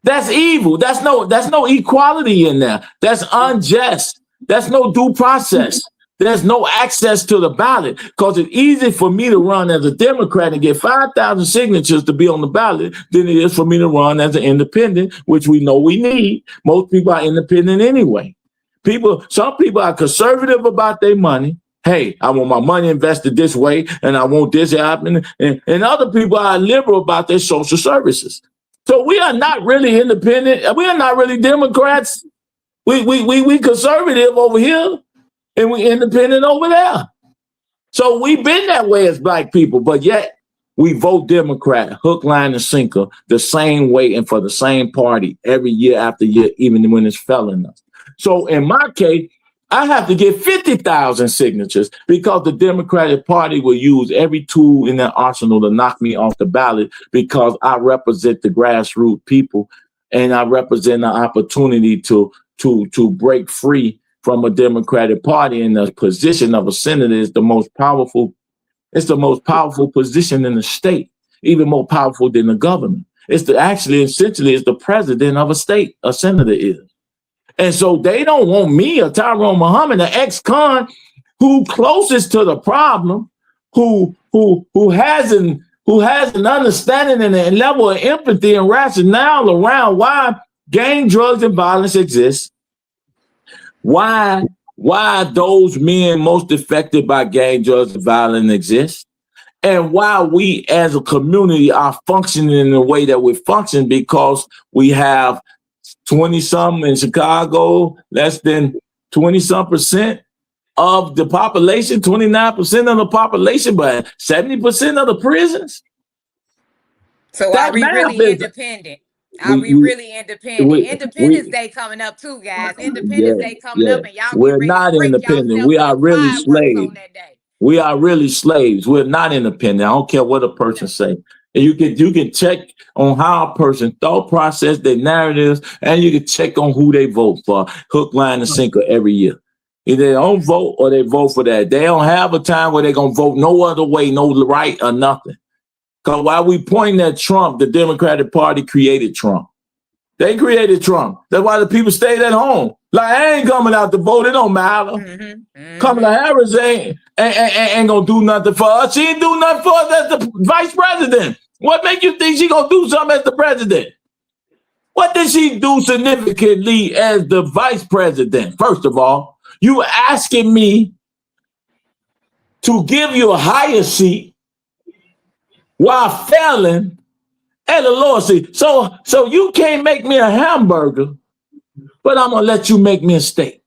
That's evil. That's no equality in there. That's unjust. That's no due process. There's no access to the ballot, because it's easy for me to run as a Democrat and get 5,000 signatures to be on the ballot than it is for me to run as an independent, which we know we need. Most people are independent anyway. Some people are conservative about their money. Hey, I want my money invested this way, and I want this happening. And other people are liberal about their social services. So we are not really independent. We are not really Democrats. We conservative over here, and we independent over there. So we've been that way as Black people, but yet we vote Democrat, hook, line, and sinker, the same way and for the same party every year after year, even when it's failing us. So in my case, I have to get 50,000 signatures because the Democratic Party will use every tool in their arsenal to knock me off the ballot, because I represent the grassroots people and I represent the opportunity to break free from a Democratic Party. And the position of a senator is the most powerful. It's the most powerful position in the state, even more powerful than the government. Essentially, it's the president of a state, a senator is. And so they don't want me or Tyrone Muhammad, an ex-con, who closest to the problem, who has an understanding and a level of empathy and rationale around why gang, drugs, and violence exist, why those men most affected by gang, drugs, and violence exist, and why we as a community are functioning in the way that we function, because we have 20-something in Chicago, less than 20-some% of the population, 29% of the population, but 70% of the prisons. So are we really independent? Are we really independent? Independence Day coming up too, guys. Independence Day coming up, and y'all we're not independent. We are really slaves. We are really slaves. We're not independent. I don't care what a person say. And you can check on how a person thought process, their narratives, and you can check on who they vote for, hook, line, and sinker every year. Either they don't vote or they vote for that. They don't have a time where they're going to vote no other way, no right or nothing. Because while we point at Trump, the Democratic Party created Trump. They created Trump. That's why the people stayed at home. Like, I ain't coming out to vote. It don't matter. Kamala Harris ain't going to do nothing for us. She ain't do nothing for us as the vice president. What make you think she gonna do something as the president? What did she do significantly as the vice president? First of all, you asking me to give you a higher seat while failing at the lower seat. So you can't make me a hamburger, but I'm gonna let you make me a steak.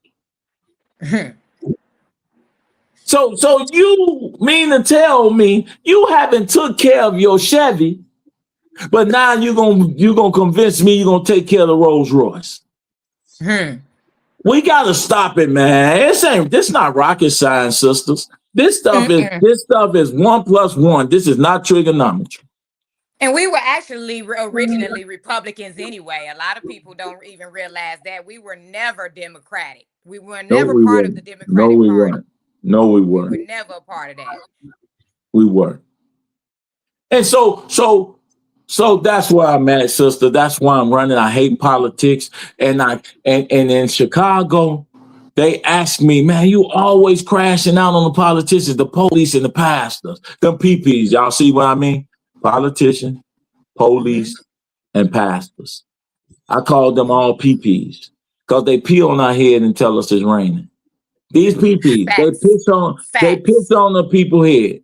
So you mean to tell me you haven't took care of your Chevy But now you're gonna convince me you're gonna take care of the Rolls Royce. We gotta stop it, man. This not rocket science, sisters. This stuff is 1 + 1. This is not trigonometry. And we were actually originally Republicans anyway. A lot of people don't even realize that we were never Democratic. We were never part of the Democratic Party. No, we weren't. We were never a part of that. We weren't. And so that's where I'm at, sister. That's why I'm running. I hate politics. And in Chicago, they ask me, man, you always crashing out on the politicians, the police and the pastors, them PPs. Y'all see what I mean? Politicians, police, and pastors. I call them all PPs because they pee on our head and tell us it's raining. These PPs, they piss on the people's head.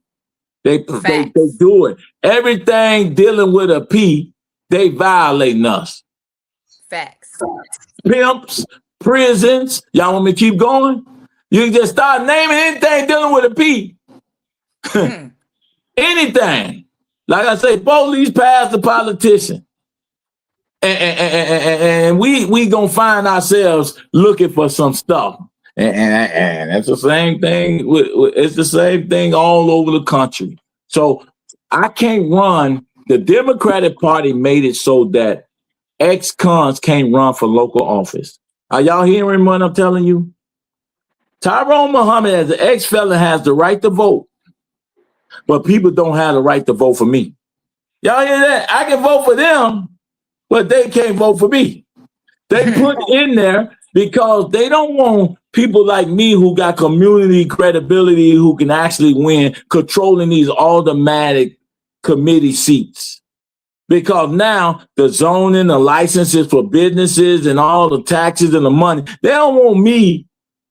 They do it. Everything dealing with a P, they violating us. Facts. Pimps, prisons. Y'all want me to keep going? You can just start naming anything dealing with a P. Anything. Like I say, police, pastor, politician. And we gonna find ourselves looking for some stuff. And it's the same thing. It's the same thing all over the country. So I can't run. The Democratic Party made it so that ex-cons can't run for local office. Are y'all hearing what I'm telling you? Tyrone Muhammad, as an ex-felon, has the right to vote, but people don't have the right to vote for me. Y'all hear that? I can vote for them, but they can't vote for me. They put in there because they don't want people like me who got community credibility, who can actually win, controlling these automatic committee seats. Because now the zoning, the licenses for businesses and all the taxes and the money, they don't want me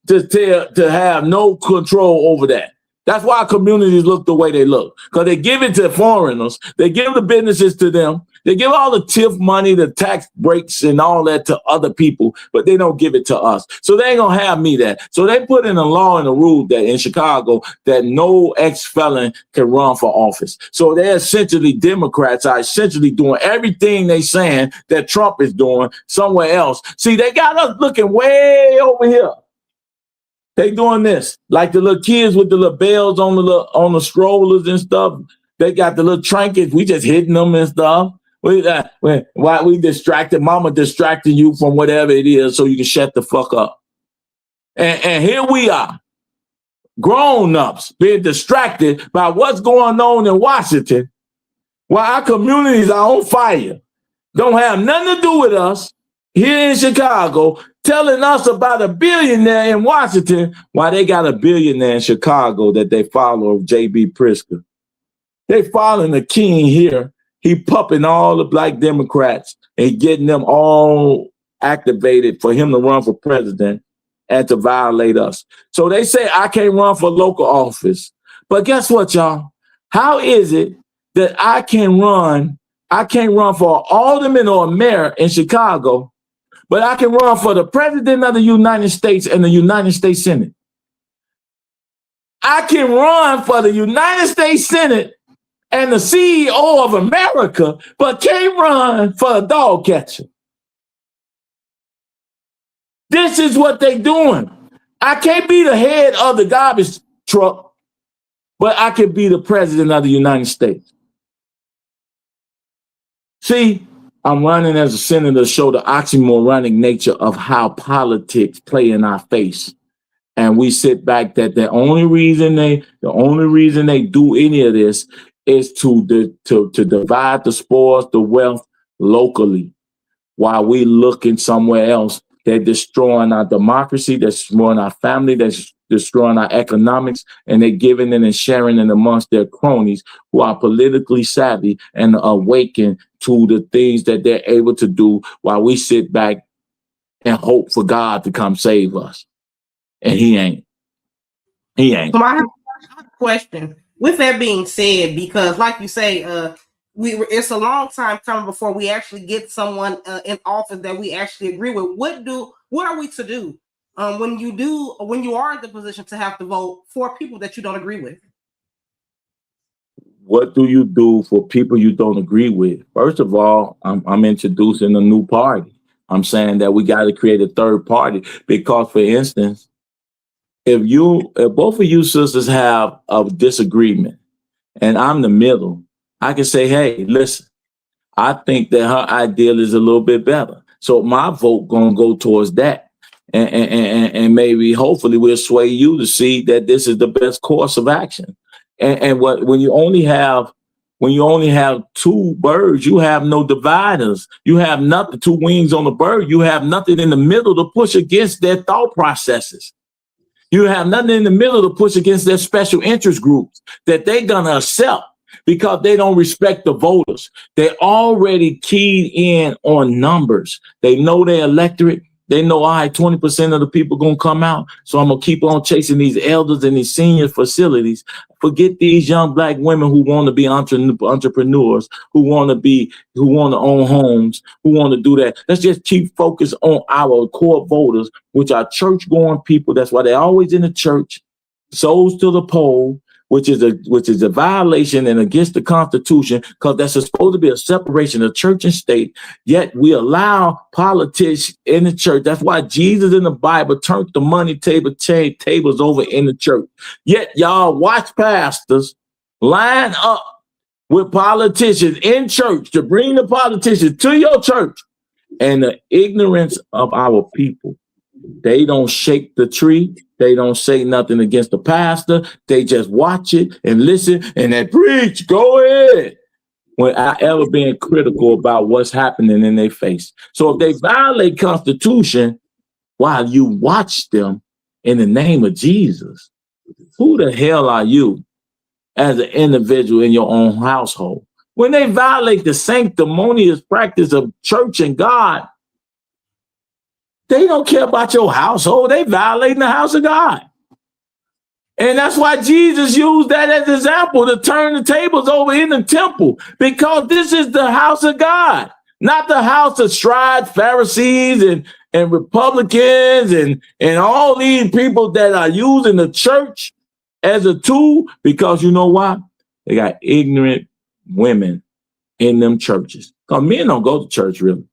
to have no control over that. That's why communities look the way they look, because they give it to foreigners. They give the businesses to them. They give all the TIF money, the tax breaks and all that to other people, but they don't give it to us. So they ain't going to have me that. So they put in a law and a rule that in Chicago that no ex-felon can run for office. So they're essentially, Democrats are essentially doing everything they saying that Trump is doing somewhere else. See, they got us looking way over here. They doing this, like the little kids with the little bells on the strollers and stuff. They got the little trinkets. We just hitting them and stuff. Why we distracted? Mama distracting you from whatever it is so you can shut the fuck up. And here we are, grown-ups being distracted by what's going on in Washington, while our communities are on fire. Don't have nothing to do with us here in Chicago, telling us about a billionaire in Washington, while they got a billionaire in Chicago that they follow, J.B. Pritzker. They following the king here. He pumping all the black Democrats and getting them all activated for him to run for president and to violate us. So they say I can't run for local office. But guess what, y'all? How is it that I can't run for alderman or mayor in Chicago, but I can run for the president of the United States and the United States Senate? I can run for the United States Senate and the CEO of America, but can't run for a dog catcher. This is what they doing. I can't be the head of the garbage truck, but I can be the president of the United States. See, I'm running as a senator to show the oxymoronic nature of how politics play in our face. And we sit back that the only reason they do any of this is to divide the spoils, the wealth locally, while we looking somewhere else. They're destroying our democracy, they're destroying our family, they're destroying our economics, and they're giving it and sharing it amongst their cronies who are politically savvy and awakened to the things that they're able to do, while we sit back and hope for God to come save us. And he ain't. So I have a question. With that being said, because like you say, it's a long time coming before we actually get someone in office that we actually agree with. What are we to do when you are in the position to have to vote for people that you don't agree with? what do you do for people you don't agree with? First of all, I'm introducing a new party. I'm saying that we got to create a third party because, for instance, if both of you sisters have a disagreement and I'm the middle, I can say, hey, listen, I think that her ideal is a little bit better. So my vote gonna go towards that. And maybe hopefully we'll sway you to see that this is the best course of action. And when you only have two birds, you have no dividers. You have nothing, two wings on the bird. You have nothing in the middle to push against their thought processes. You have nothing in the middle to push against their special interest groups that they're gonna accept because they don't respect the voters. They're already keyed in on numbers. They know their electorate. They know, all right, 20% of the people going to come out. So I'm going to keep on chasing these elders and these senior facilities. Forget these young black women who want to be entrepreneurs, who want to own homes, who want to do that. Let's just keep focused on our core voters, which are church-going people. That's why they're always in the church, souls to the poll, which is a violation and against the Constitution, because that's supposed to be a separation of church and state. Yet we allow politics in the church. That's why Jesus in the Bible turned the money tables over in the church. Yet y'all watch pastors line up with politicians in church to bring the politicians to your church. And the ignorance of our people. They don't shake the tree. They don't say nothing against the pastor. They just watch it and listen and they preach. Go ahead. Without ever being critical about what's happening in their face. So if they violate Constitution while you watch them in the name of Jesus, who the hell are you as an individual in your own household? When they violate the sanctimonious practice of church and God, they don't care about your household. They violating the house of God. And that's why Jesus used that as an example to turn the tables over in the temple, because this is the house of God, not the house of scribes, Pharisees, and Republicans, and all these people that are using the church as a tool, because you know why? They got ignorant women in them churches. Because men don't go to church, really.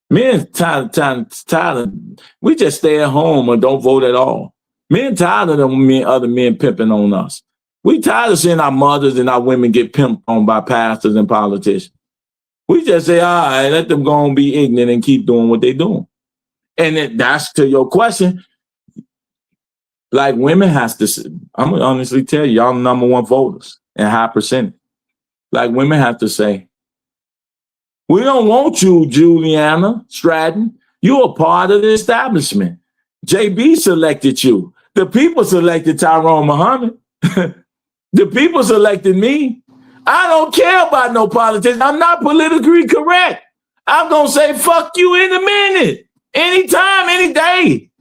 Men tired of, we just stay at home and don't vote at all. Men tired of them other men pimping on us. We tired of seeing our mothers and our women get pimped on by pastors and politicians. We just say, all right, let them go and be ignorant and keep doing what they're doing. And that's to your question. Like women has to, I'm going to honestly tell you, y'all number one voters and high percentage. Like women have to say, we don't want you, Juliana Stratton. You're a part of the establishment. JB selected you. The people selected Tyrone Muhammad. The people selected me. I don't care about no politics. I'm not politically correct. I'm going to say fuck you in a minute, anytime, any day.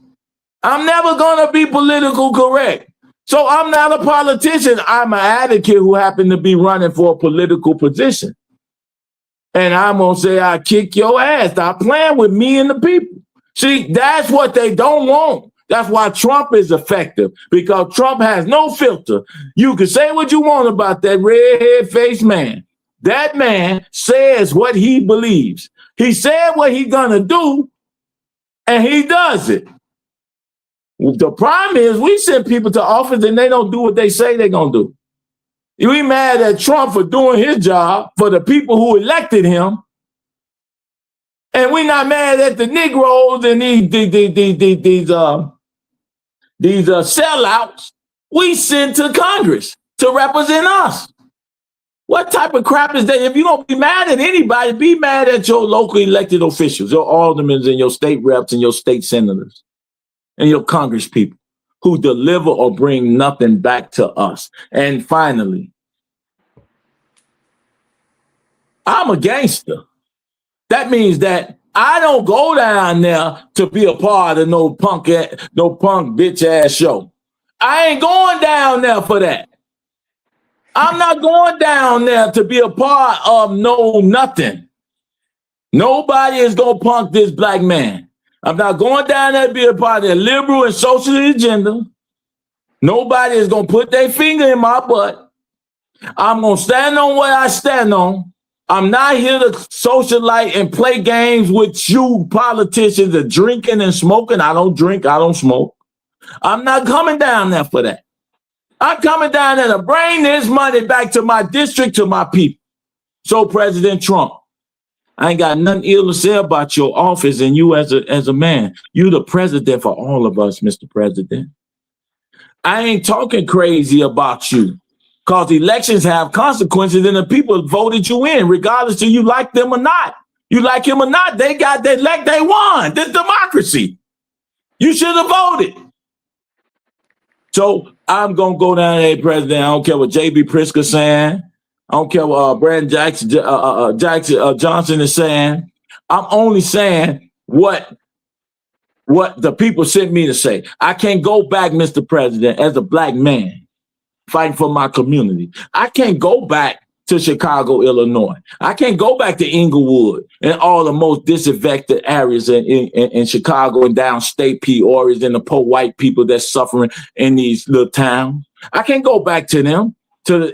I'm never going to be political correct. So I'm not a politician. I'm an advocate who happened to be running for a political position. And I'm going to say, I kick your ass. Stop playing with me and the people. See, that's what they don't want. That's why Trump is effective, because Trump has no filter. You can say what you want about that red-faced man. That man says what he believes. He said what he's going to do, and he does it. The problem is we send people to office and they don't do what they say they're going to do. We mad at Trump for doing his job for the people who elected him. And we're not mad at the Negroes and these sellouts we send to Congress to represent us. What type of crap is that? If you don't be mad at anybody, be mad at your local elected officials, your aldermen and your state reps and your state senators and your Congress people who deliver or bring nothing back to us. And finally, I'm a gangster. That means that I don't go down there to be a part of no punk bitch ass show. I ain't going down there for that. I'm not going down there to be a part of no nothing. Nobody is going to punk this black man. I'm not going down there to be a part of their liberal and social agenda. Nobody is going to put their finger in my butt. I'm going to stand on what I stand on. I'm not here to socialite and play games with you politicians that drinking and smoking. I don't drink. I don't smoke. I'm not coming down there for that. I'm coming down there to bring this money back to my district, to my people. So, President Trump, I ain't got nothing ill to say about your office and you as a man. You the president for all of us, Mr. President. I ain't talking crazy about you, because elections have consequences and the people voted you in, regardless of you like them or not. You like him or not, they got they elect, they won. This democracy. You should have voted. So I'm gonna go down there, President. I don't care what J.B. Pritzker saying. I don't care what Brandon Johnson is saying. I'm only saying what the people sent me to say. I can't go back, Mr. President, as a black man fighting for my community. I can't go back to Chicago, Illinois. I can't go back to Inglewood and all the most disaffected areas in Chicago and downstate Peoria and the poor white people that's suffering in these little towns. I can't go back to them,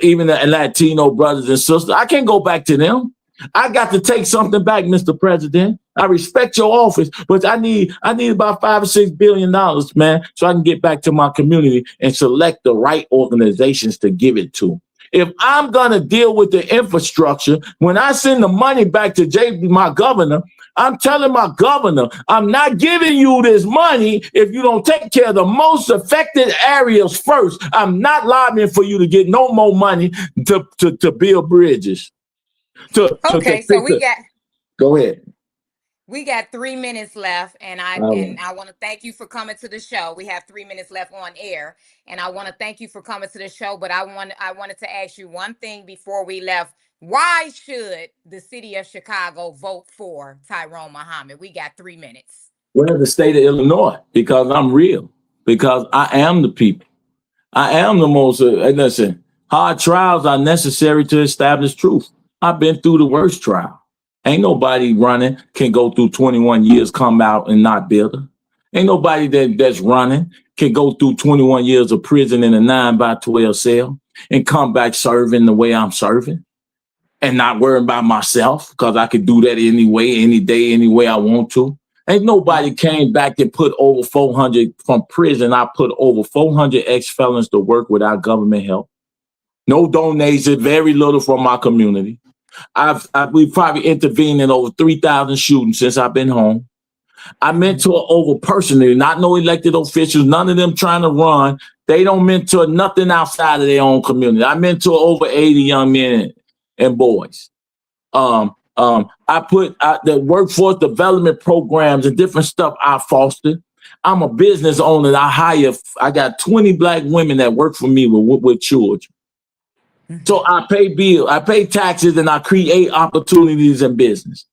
even the Latino brothers and sisters. I can't go back to them. I got to take something back, Mr. President. I respect your office, but I need about $5 or $6 billion, man, so I can get back to my community and select the right organizations to give it to. If I'm gonna deal with the infrastructure, when I send the money back to my governor, I'm telling my governor, I'm not giving you this money if you don't take care of the most affected areas first. I'm not lobbying for you to get no more money to build bridges. Okay, so we got. Go ahead. We got 3 minutes left, and I want to thank you for coming to the show. We have 3 minutes left on air, and I want to thank you for coming to the show. But I wanted to ask you one thing before we left. Why should the city of Chicago vote for Tyrone Muhammad? We got 3 minutes. Well, the state of Illinois, because I'm real, because I am the people. I am the most, listen, hard trials are necessary to establish truth. I've been through the worst trial. Ain't nobody running can go through 21 years, come out and not bitter. Ain't nobody that's running can go through 21 years of prison in a 9x12 cell and come back serving the way I'm serving and not worrying about myself, because I could do that anyway, any day, any way I want to. Ain't nobody came back and put over 400 from prison. I put over 400 ex-felons to work without government help. No donation, very little from my community. We've probably intervened in over 3,000 shootings since I've been home. I mentor over personally, not no elected officials, none of them trying to run. They don't mentor nothing outside of their own community. I mentor over 80 young men and boys. I put the workforce development programs and different stuff I fostered. I'm a business owner. I got 20 black women that work for me with children. So I pay bills, I pay taxes, and I create opportunities in business.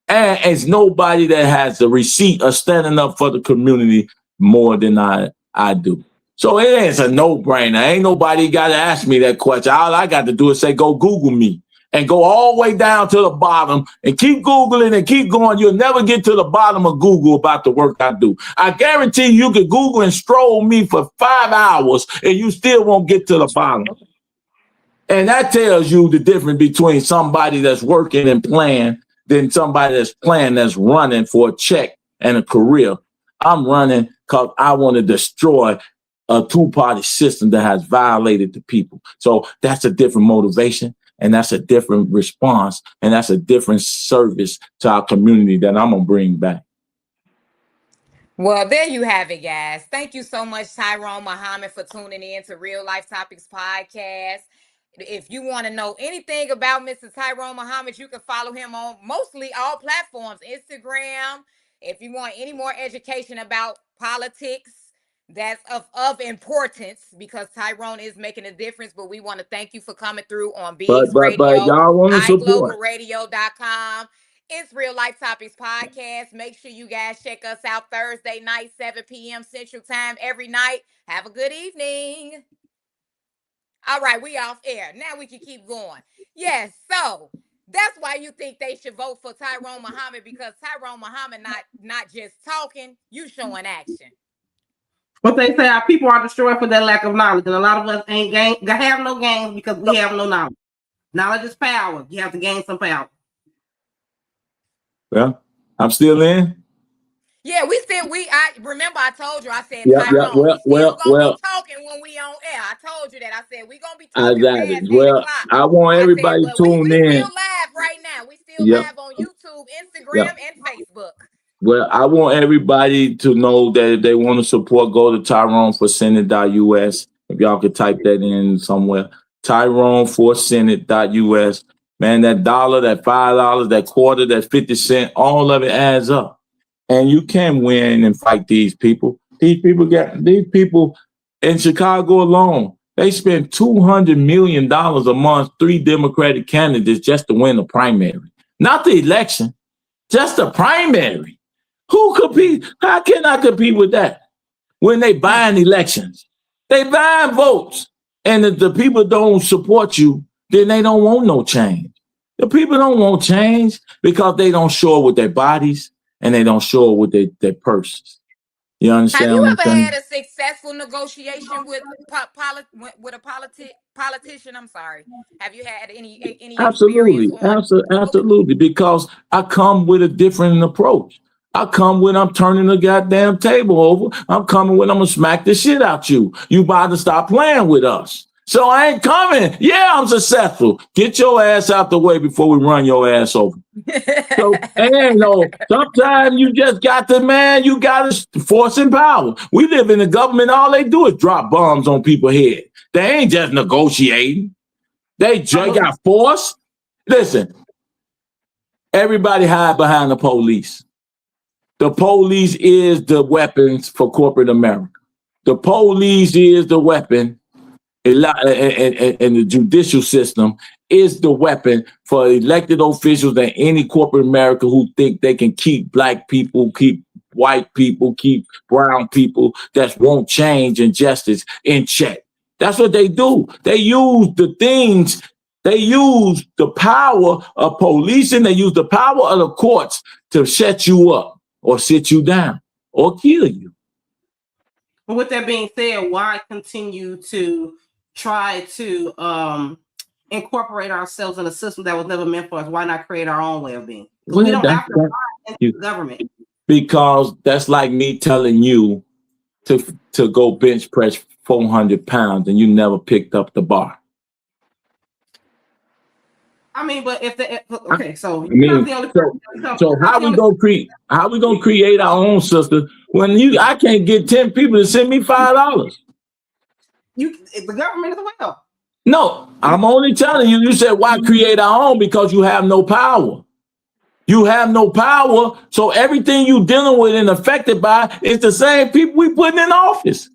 And it's nobody that has the receipt of standing up for the community more than I do. So it ain't a no-brainer. Ain't nobody got to ask me that question. All I got to do is say, go Google me and go all the way down to the bottom and keep Googling and keep going. You'll never get to the bottom of Google about the work I do. I guarantee you can Google and stroll me for 5 hours and you still won't get to the bottom. And that tells you the difference between somebody that's working and playing than somebody that's playing, that's running for a check and a career. I'm running because I want to destroy a two-party system that has violated the people. So that's a different motivation, and that's a different response, and that's a different service to our community that I'm going to bring back. Well, there you have it, guys. Thank you so much, Tyrone Muhammad, for tuning in to Real Life Topics Podcast. If you want to know anything about Mr. Tyrone Muhammad, you can follow him on mostly all platforms, Instagram. If you want any more education about politics, that's of importance, because Tyrone is making a difference. But we want to thank you for coming through on BX Radio, y'all want to support iGlobalRadio.com. It's Real Life Topics Podcast. Make sure you guys check us out Thursday night, 7 p.m. Central Time every night. Have a good evening. All right, we off air. Now we can keep going. Yes, so that's why you think they should vote for Tyrone Muhammad, because Tyrone Muhammad not just talking, you showing action. But they say our people are destroyed for their lack of knowledge, and a lot of us have no gains because we have no knowledge. Knowledge is power. You have to gain some power. Well, I'm still in. Yeah, I remember I told you, I said, Yeah, Tyrone, we still gonna well, be talking when we on air. I told you that. I said, we gonna be I talking got past it. 8 Well, o'clock. I want I said, everybody but we tuned in. still live right now. We still Yep. live on YouTube, Instagram, and Facebook. Well, I want everybody to know that if they want to support, go to TyroneForSenate.us. If y'all could type that in somewhere. TyroneForSenate.us. Man, that $1, that $5, that quarter, that 50 cents, all of it adds up. And you can win and fight these people. These people in Chicago alone, they spend $200 million a month, 3 Democratic candidates just to win the primary. Not the election, just the primary. Who compete? How can I compete with that? When they buying elections, they buying votes. And if the people don't support you, then they don't want no change. The people don't want change because they don't show up with their bodies and they don't show up with their purses. You understand? Have you ever had a successful negotiation with a politician? I'm sorry. Have you had any Absolutely, absolutely. Because I come with a different approach. I come when I'm turning the goddamn table over. I'm coming when I'm gonna smack the shit out you. You about to stop playing with us. So I ain't coming. Yeah, I'm successful. Get your ass out the way before we run your ass over. So, and sometimes you just got you got to force and power. We live in the government. All they do is drop bombs on people's head. They ain't just negotiating. They just got force. Listen, everybody hide behind the police. The police is the weapons for corporate America. The police is the weapon, and the judicial system is the weapon for elected officials and any corporate America who think they can keep black people, keep white people, keep brown people that won't change injustice in check. That's what they do. They use the things. They use the power of policing. They use the power of the courts to shut you up or sit you down or kill you. But with that being said, why continue to try to incorporate ourselves in a system that was never meant for us? Why not create our own way of being? Because we don't have to rely on the government. Because that's like me telling you to go bench press 400 pounds and you never picked up the bar. I mean, but so how we gonna create our own system when I can't get 10 people to send me $5? The government as well. No, I'm only telling you. You said why create our own? Because you have no power. You have no power, so everything you dealing with and affected by is the same people we putting in office.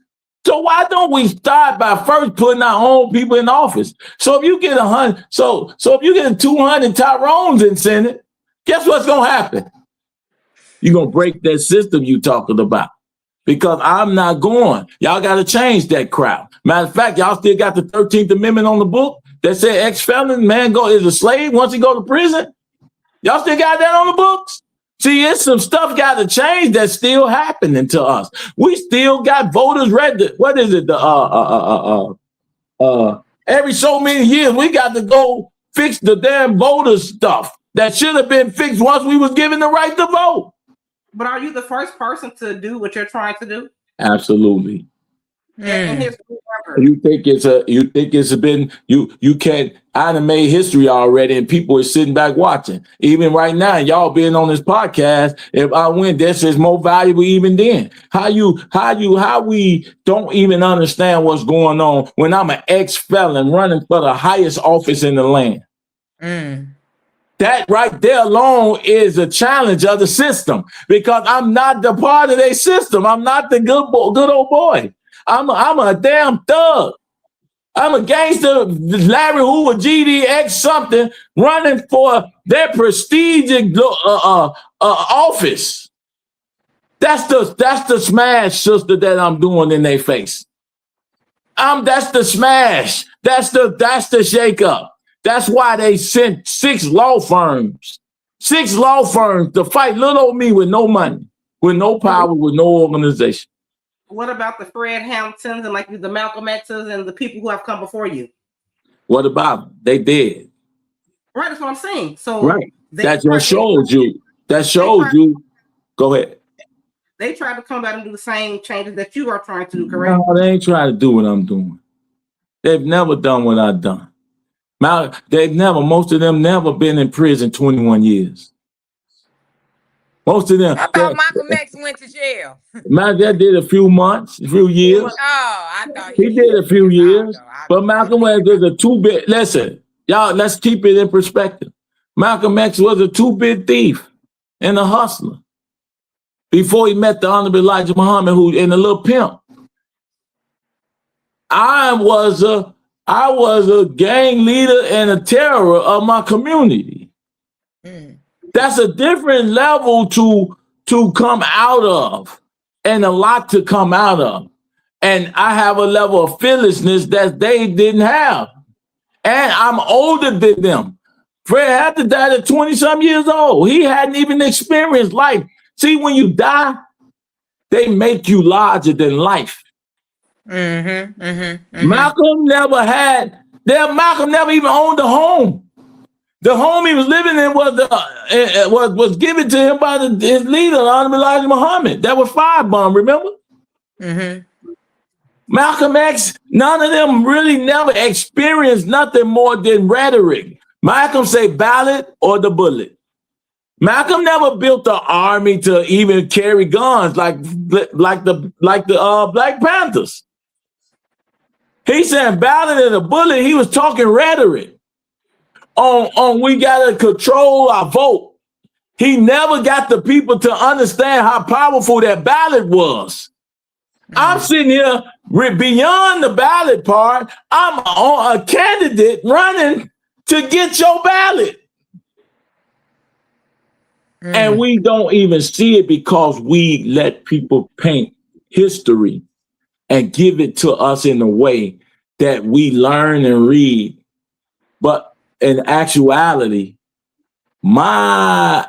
So why don't we start by first putting our own people in office? So if you get 100, so if you get 200 Tyrones in Senate, guess what's gonna happen? You're gonna break that system you talking about. Because I'm not going. Y'all got to change that crowd. Matter of fact, y'all still got the 13th Amendment on the book that said ex-felon man is a slave once he go to prison. Y'all still got that on the books? See, it's some stuff got to change that's still happening to us. We still got voters ready. What is it? Every so many years, we got to go fix the damn voter stuff that should have been fixed once we was given the right to vote. But are you the first person to do what you're trying to do? Absolutely. You think you can't animate history already and people are sitting back watching. Even right now, y'all being on this podcast, if I win, this is more valuable even then. How we don't even understand what's going on when I'm an ex-felon running for the highest office in the land. That right there alone is a challenge of the system because I'm not the part of their system. I'm not the good old boy. I'm a damn thug. I'm a gangster, Larry Hoover, GDX something, running for their prestigious office. That's the smash, sister, that I'm doing in their face. That's the smash. That's the shake up. That's why they sent 6 law firms to fight little old me with no money, with no power, with no organization. What about the Fred Hamptons and like the Malcolm X's and the people who have come before you? What about them? They did. Right, that's what I'm saying. So Right. That just shows you. That shows you. Go ahead. They tried to come back and do the same changes that you are trying to do, correct? No, they ain't trying to do what I'm doing. They've never done what I've done. Most of them never been in prison 21 years. Most of them. How about Malcolm X went to jail? That did a few months, a few years. Oh, I thought He did a few years. But Malcolm X was a two-bit. Listen, y'all, let's keep it in perspective. Malcolm X was a two-bit thief and a hustler before he met the Honorable Elijah Muhammad, who in a little pimp. I was a gang leader and a terror of my community. That's a different level to come out of, and a lot to come out of. And I have a level of fearlessness that they didn't have. And I'm older than them. Fred Hampton died at 20-some years old. He hadn't even experienced life. See, when you die, they make you larger than life. Malcolm never even owned a home. The home he was living in was given to him by his leader, Honorable Elijah Muhammad. That was firebombed, remember? Malcolm X, none of them really never experienced nothing more than rhetoric. Malcolm say ballot or the bullet. Malcolm never built an army to even carry guns like the Black Panthers. He said ballot and a bullet. He was talking rhetoric. On we gotta control our vote. He never got the people to understand how powerful that ballot was. I'm sitting here beyond the ballot part. I'm a candidate running to get your ballot. And we don't even see it because we let people paint history and give it to us in a way that we learn and read. But in actuality, my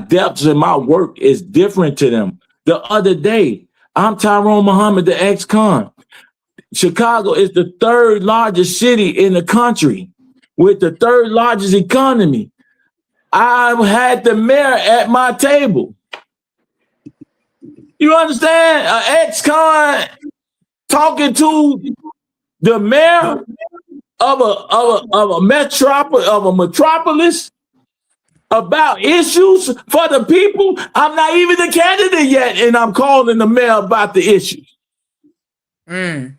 depths in my work is different to them. The other day, I'm Tyrone Muhammad, the ex-con. Chicago is the third largest city in the country with the third largest economy. I had the mayor at my table. You understand? An ex-con talking to the mayor of a metropolis about issues for the people. I'm not even the candidate yet, and I'm calling the mayor about the issues. I'm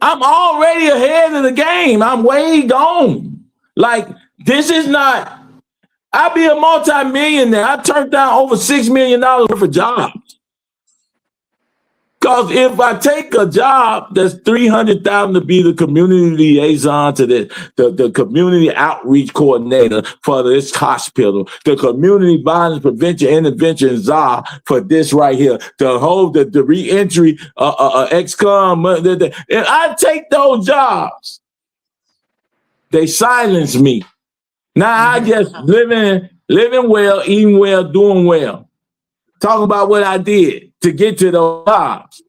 already ahead of the game. I'm way gone. Like, this is not, I'll be a multi-millionaire. I turned down over $6 million worth of jobs. Because if I take a job that's $300,000 to be the community liaison to the community outreach coordinator for this hospital, the community violence prevention intervention czar for this right here, the reentry ex-con, and I take those jobs, they silence me. Now I just living well, eating well, doing well. Talk about what I did to get to those jobs.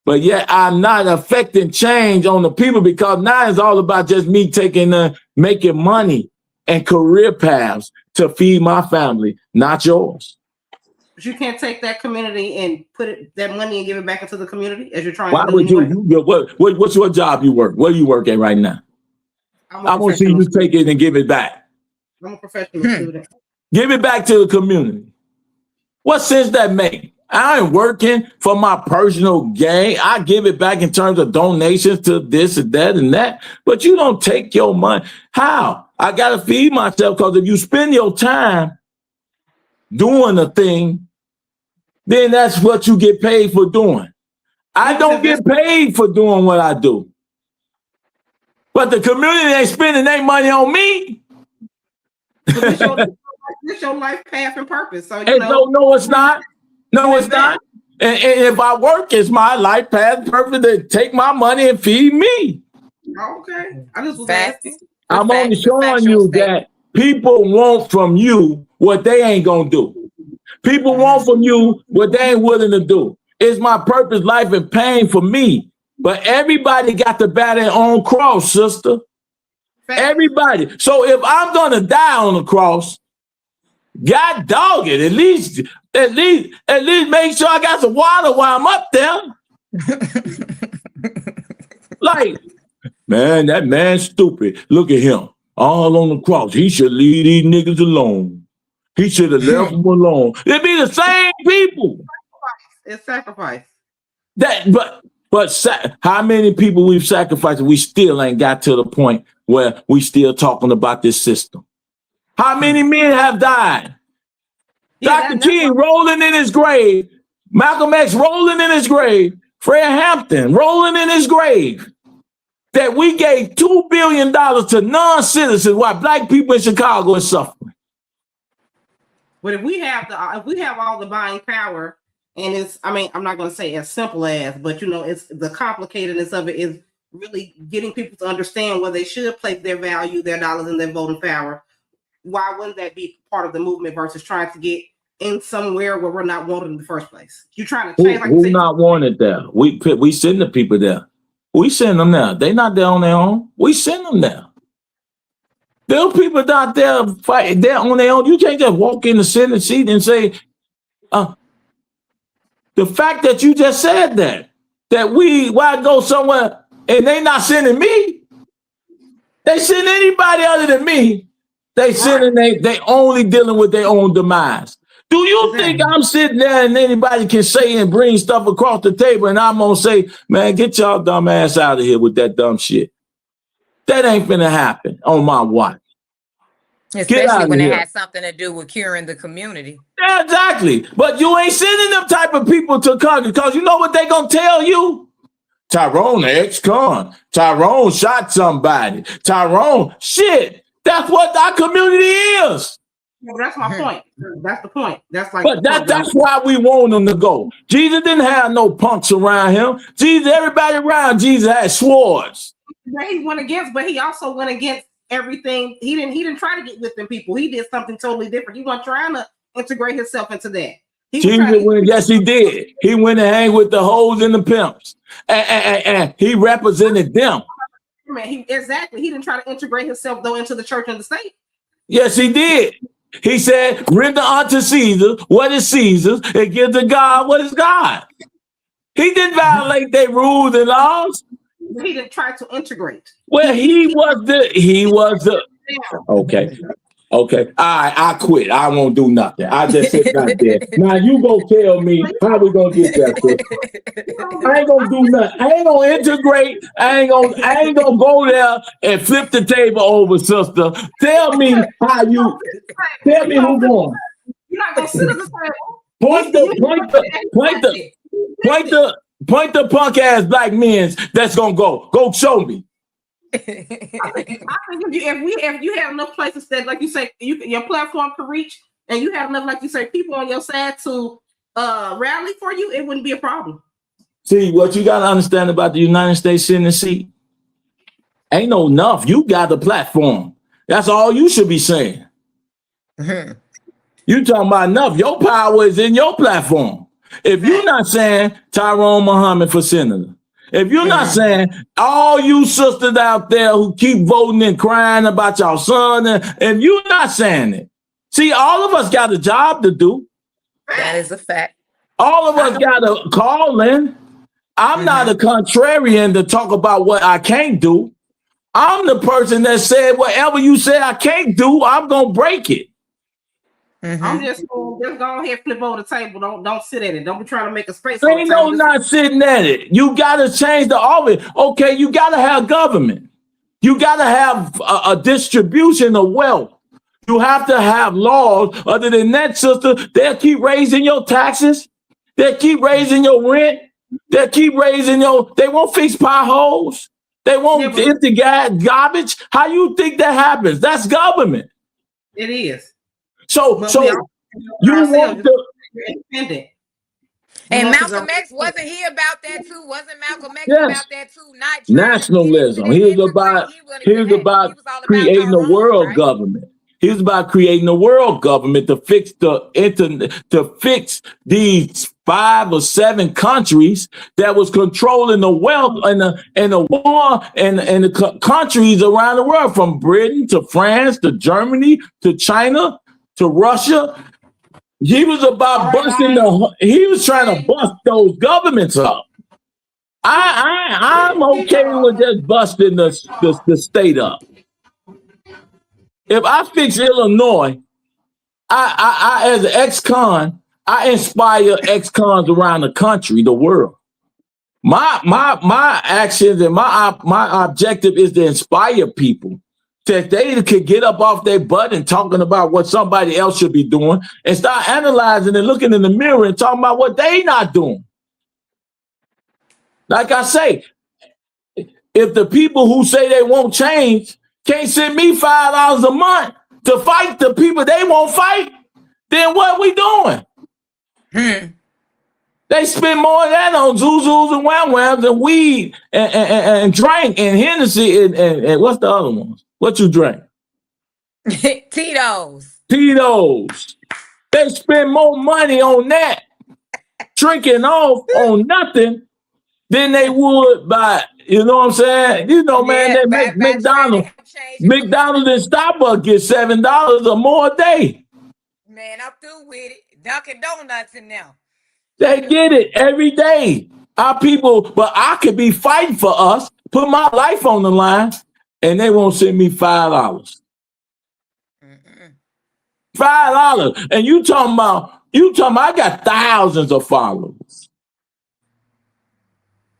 But yet I'm not affecting change on the people because now it's all about just me making money and career paths to feed my family, not yours. But you can't take that community and that money and give it back into the community as you're trying Why to do. Would you what's your job you work? Where do you work at right now? I want to see you take it and give it back. I'm a professional student. Give it back to the community. What sense that make? I ain't working for my personal gain. I give it back in terms of donations to this and that and that. But you don't take your money. How? I got to feed myself, because if you spend your time doing a thing, then that's what you get paid for doing. I don't get paid for doing what I do. But the community ain't spending their money on me. It's your life path and purpose. So no, it's not. No, it's not. And if I work, it's my life path purpose to take my money and feed me. Okay. I just was asking. I'm only showing you that people want from you what they ain't gonna do. People want from you what they ain't willing to do. It's my purpose, life, and pain for me. But everybody got to bear their own cross, sister. Everybody. So if I'm gonna die on the cross, God dog it. At least make sure I got some water while I'm up there. Like, man, that man's stupid. Look at him. All on the cross. He should leave these niggas alone. He should have left them alone. It'd be the same people. It's sacrifice. How many people we've sacrificed and we still ain't got to the point where we still talking about this system? How many men have died? Yeah, Dr. King rolling in his grave. Malcolm X rolling in his grave. Fred Hampton rolling in his grave. That we gave $2 billion to non-citizens while black people in Chicago are suffering. But if we have all the buying power, and it's, I mean, I'm not going to say as simple as, but it's the complicatedness of it is really getting people to understand where they should place their value, their dollars, and their voting power. Why wouldn't that be part of the movement versus trying to get in somewhere where we're not wanted in the first place? You're trying to change. Who not wanted there? We send the people there. We send them there. They not there on their own. We send them there. There are people out there fighting there on their own. You can't just walk in the Senate seat and say, the fact that you just said that why go somewhere and they not sending me? They send anybody other than me. They sending they only dealing with their own demise. Do you think I'm sitting there and anybody can say and bring stuff across the table and I'm gonna say, man, get y'all dumb ass out of here with that dumb shit? That ain't gonna happen on my watch. Especially when it has something to do with curing the community. Yeah, exactly. But you ain't sending them type of people to Congress because you know what they gonna tell you? Tyrone, ex-con. Tyrone shot somebody. Tyrone, shit. That's what our community is. Well, that's my point. That's the point. That's like, but that's why we want them to go. Jesus didn't have no punks around him. Jesus, everybody around Jesus had swords. He went against, but he also went against everything. He didn't try to get with them people. He did something totally different. He wasn't trying to integrate himself into that. Yes, he did. He went and hang with the hoes and the pimps, and he represented them. Man, he didn't try to integrate himself though into the church and the state. Yes, he did. He said, render unto Caesar what is Caesar's and give to God what is God. He didn't violate their rules and laws. He didn't try to integrate. Well, he was the okay. Okay. I quit. I won't do nothing. I just sit back there. Now you go tell me how we gonna get that. I ain't gonna do nothing. I ain't gonna integrate. I ain't gonna go there and flip the table over, sister. Tell me how you tell me who's going. You're not gonna sit at the table. Point the punk ass black men that's gonna go. Go show me. I think if you have enough places that, like you say, your platform can reach, and you have enough, like you say, people on your side to rally for you, it wouldn't be a problem. See, what you got to understand about the United States Senate seat, ain't no enough. You got the platform. That's all you should be saying. You talking about enough. Your power is in your platform. If you're not saying Tyrone Muhammad for senator, if you're not saying all you sisters out there who keep voting and crying about your son, and you're not saying it. See, all of us got a job to do. That is a fact. All of us got a calling. I'm not a contrarian to talk about what I can't do. I'm the person that said whatever you said I can't do, I'm going to break it. I'm just go ahead, flip over the table. Don't sit at it. Don't be trying to make a space. Ain't no not sitting at it. You got to change the office. Okay, you got to have government. You got to have a distribution of wealth. You have to have laws. Other than that, sister, they'll keep raising your taxes. They'll keep raising your rent. They'll keep raising they won't fix potholes. They won't empty garbage. How you think that happens? That's government. It is. So you want to independent. And Malcolm X, wasn't he about that too? Wasn't Malcolm X about that too? Not nationalism. He was about creating a world government. He was about creating a world government to fix to fix these 5 or 7 countries that was controlling the wealth and the war and the countries around the world, from Britain to France to Germany to China to Russia. He was about he was trying to bust those governments up. I'm okay with just busting the state up. If I fix Illinois, I as an ex-con, I inspire ex-cons around the country, the world. My actions and my objective is to inspire people that they could get up off their butt and talking about what somebody else should be doing and start analyzing and looking in the mirror and talking about what they not doing. Like I say, if the people who say they won't change can't send me $5 a month to fight the people they won't fight, then what we doing? They spend more of that on Zuzus and Wham Whams and weed and drink and Hennessy and what's the other ones? What you drink? Tito's. They spend more money on that, drinking off on nothing, than they would by, you know what I'm saying? You know, man, they make McDonald's and Starbucks get $7 or more a day. Man, I'm through with it. Dunkin' Donuts in there. They get it every day. Our people, but I could be fighting for us, put my life on the line, and they won't send me $5. $5. And you talking about I got thousands of followers.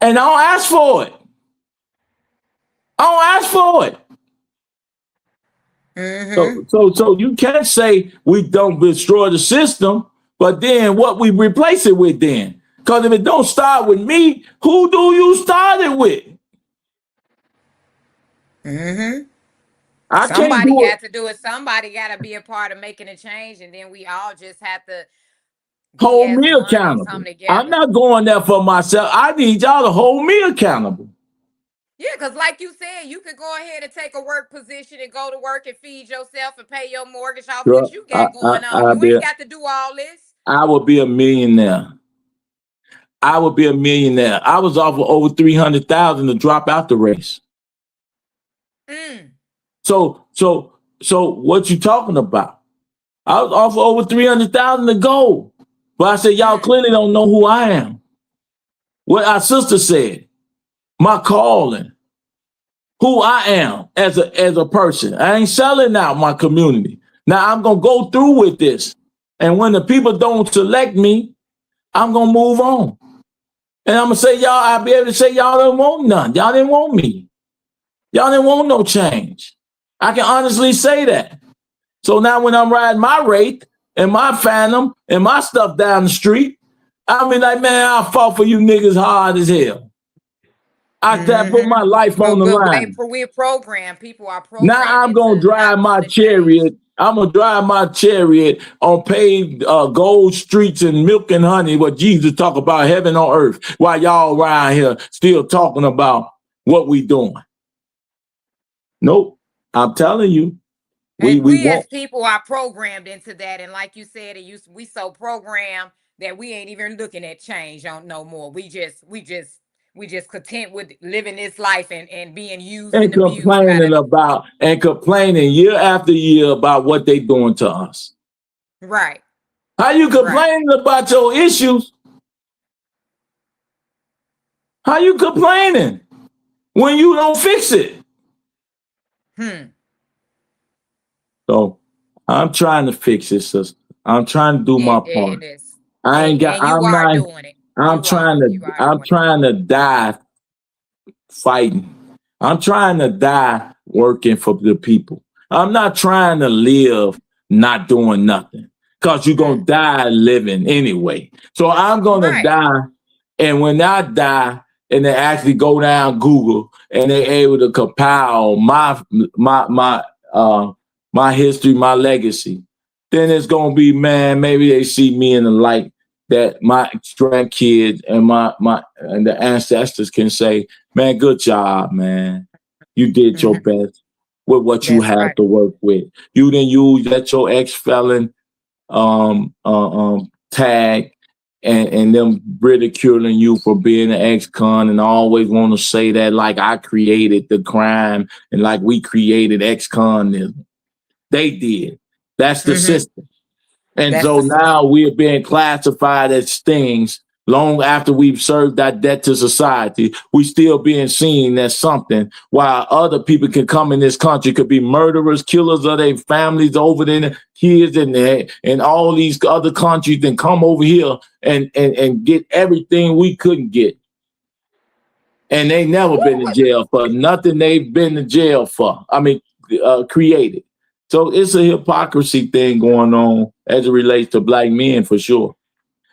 And I don't ask for it. So you can't say we don't destroy the system, but then what we replace it with then? Because if it don't start with me, who do you start it with? Somebody got to do it. Somebody got to be a part of making a change, and then we all just have to hold me accountable. I'm not going there for myself. I need y'all to hold me accountable. Yeah, because like you said, you could go ahead and take a work position and go to work and feed yourself and pay your mortgage off what you got going on. You ain't got to do all this. I would be a millionaire. I was offered over $300,000 to drop out the race. So what you talking about? I was offered over $300,000 to go. But I said, y'all clearly don't know who I am. What our sister said, my calling, who I am as a person. I ain't selling out my community. Now I'm gonna go through with this. And when the people don't select me, I'm gonna move on. And I'm gonna say, y'all, I'll be able to say y'all don't want none. Y'all didn't want me. Y'all didn't want no change. I can honestly say that. So now when I'm riding my Wraith and my Phantom and my stuff down the street, I'll be like, man, I fought for you niggas hard as hell. I put my life on the line. We're programmed. People are programmed. Now I'm gonna drive my chariot. I'm gonna drive my chariot on paved gold streets and milk and honey. What Jesus talk about heaven on earth, while y'all around here still talking about what we doing. Nope. I'm telling you, we as people are programmed into that, and like you said, we so programmed that we ain't even looking at change on no more. We just content with living this life and being used and complaining year after year about what they doing to us. Right. How you complaining about your issues? How you complaining when you don't fix it? So I'm trying to fix it, sister. I'm trying to do my part. I'm trying to die fighting. I'm trying to die working for the people. I'm not trying to live not doing nothing, because you're going to die living anyway. So I'm going to die. And when I die and they actually go down Google and they're able to compile my history, my legacy, then it's going to be, man, maybe they see me in the light that my grandkids and the ancestors can say, man, good job, man. You did your best. with what you That's have right. to work with. You didn't use that your ex-felon tag and them ridiculing you for being an ex-con and always want to say that like I created the crime and like we created ex-conism. They did. That's the system. And That's so the now we're being classified as things long after we've served that debt to society. We still being seen as something while other people can come in this country, could be murderers, killers of their families over there, kids and all these other countries, and come over here and get everything we couldn't get. And they never been in jail for nothing they've been in jail for. I mean, created. So it's a hypocrisy thing going on as it relates to black men for sure.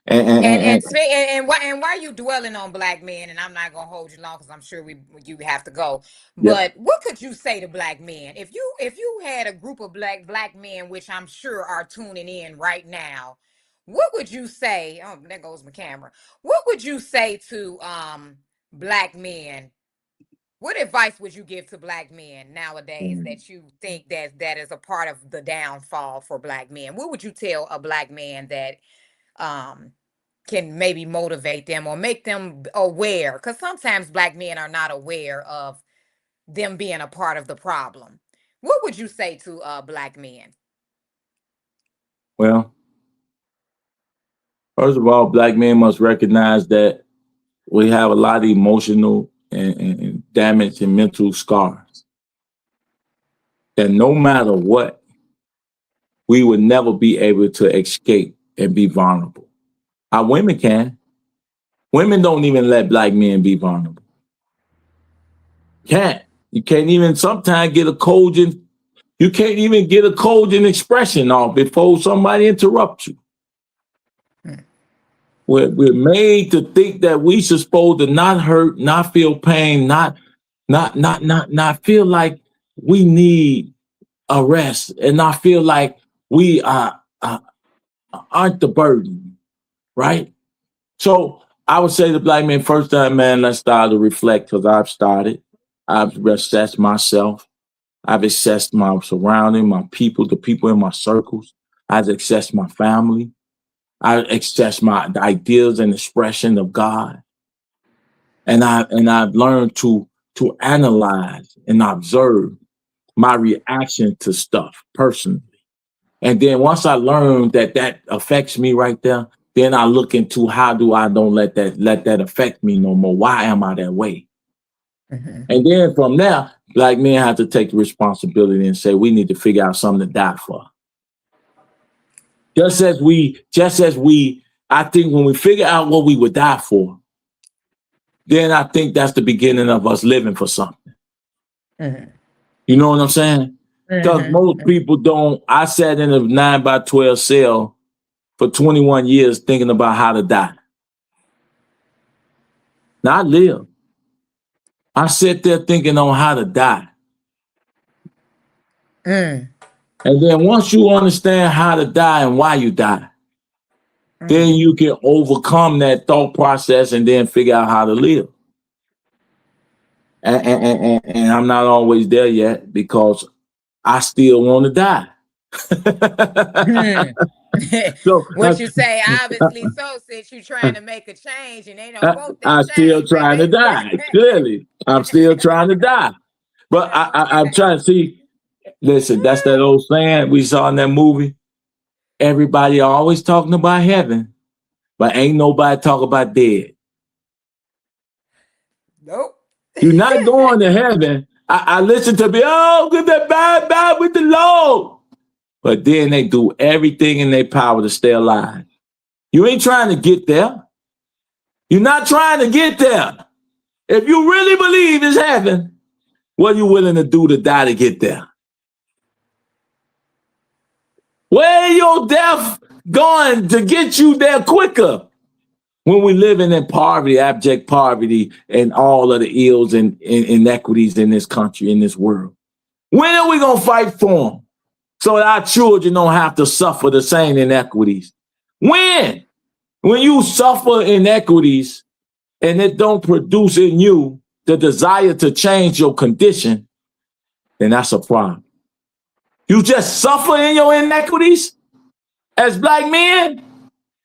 And why are you dwelling on black men? And I'm not gonna hold you long because I'm sure you have to go. But what could you say to black men if you had a group of black men, which I'm sure are tuning in right now? What would you say? Oh, there goes my camera. What would you say to black men? What advice would you give to black men nowadays that you think that is a part of the downfall for black men? What would you tell a black man that can maybe motivate them or make them aware? Because sometimes black men are not aware of them being a part of the problem. What would you say to black men? Well, first of all, black men must recognize that we have a lot of emotional and damage and mental scars. That no matter what, we would never be able to escape and be vulnerable. Our women can. Women don't even let black men be vulnerable. Can't. You can't even sometimes get a cogent. You can't even get a cogent expression off before somebody interrupts you. We're made to think that we supposed to not hurt, not feel pain, not feel like we need a rest, and not feel like we aren't the burden, right? So I would say to black men, first time, man, let's start to reflect, because I've started. I've assessed myself. I've assessed my surrounding, my people, the people in my circles. I've assessed my family. I access my ideas and expression of God, and I've learned to analyze and observe my reaction to stuff personally. And then once I learned that affects me right there, then I look into how do I don't let that affect me no more. Why am I that way? And then from there, black men have to take the responsibility and say we need to figure out something to die for. Just as we, I think when we figure out what we would die for, then I think that's the beginning of us living for something. You know what I'm saying? Because most people don't. I sat in a 9x12 cell for 21 years thinking about how to die. Not live. I sit there thinking on how to die. And then once you understand how to die and why you die, then you can overcome that thought process and then figure out how to live. And I'm not always there yet because I still want to die. So what you say, obviously, so since you're trying to make a change and they don't want that I'm still change, trying to die. Clearly, I'm still trying to die. But I'm trying to see. Listen, that's that old saying we saw in that movie. Everybody always talking about heaven, but ain't nobody talk about dead. Nope. You're not going to heaven. I listen to good, that bad with the Lord. But then they do everything in their power to stay alive. You ain't trying to get there. You're not trying to get there. If you really believe it's heaven, what are you willing to do to die to get there? Where your death going to get you there quicker? When we living in poverty, abject poverty, and all of the ills and inequities in this country, in this world. When are we going to fight for them so that our children don't have to suffer the same inequities? When? When you suffer inequities and it don't produce in you the desire to change your condition, then that's a problem. You just suffer in your inequities as black men.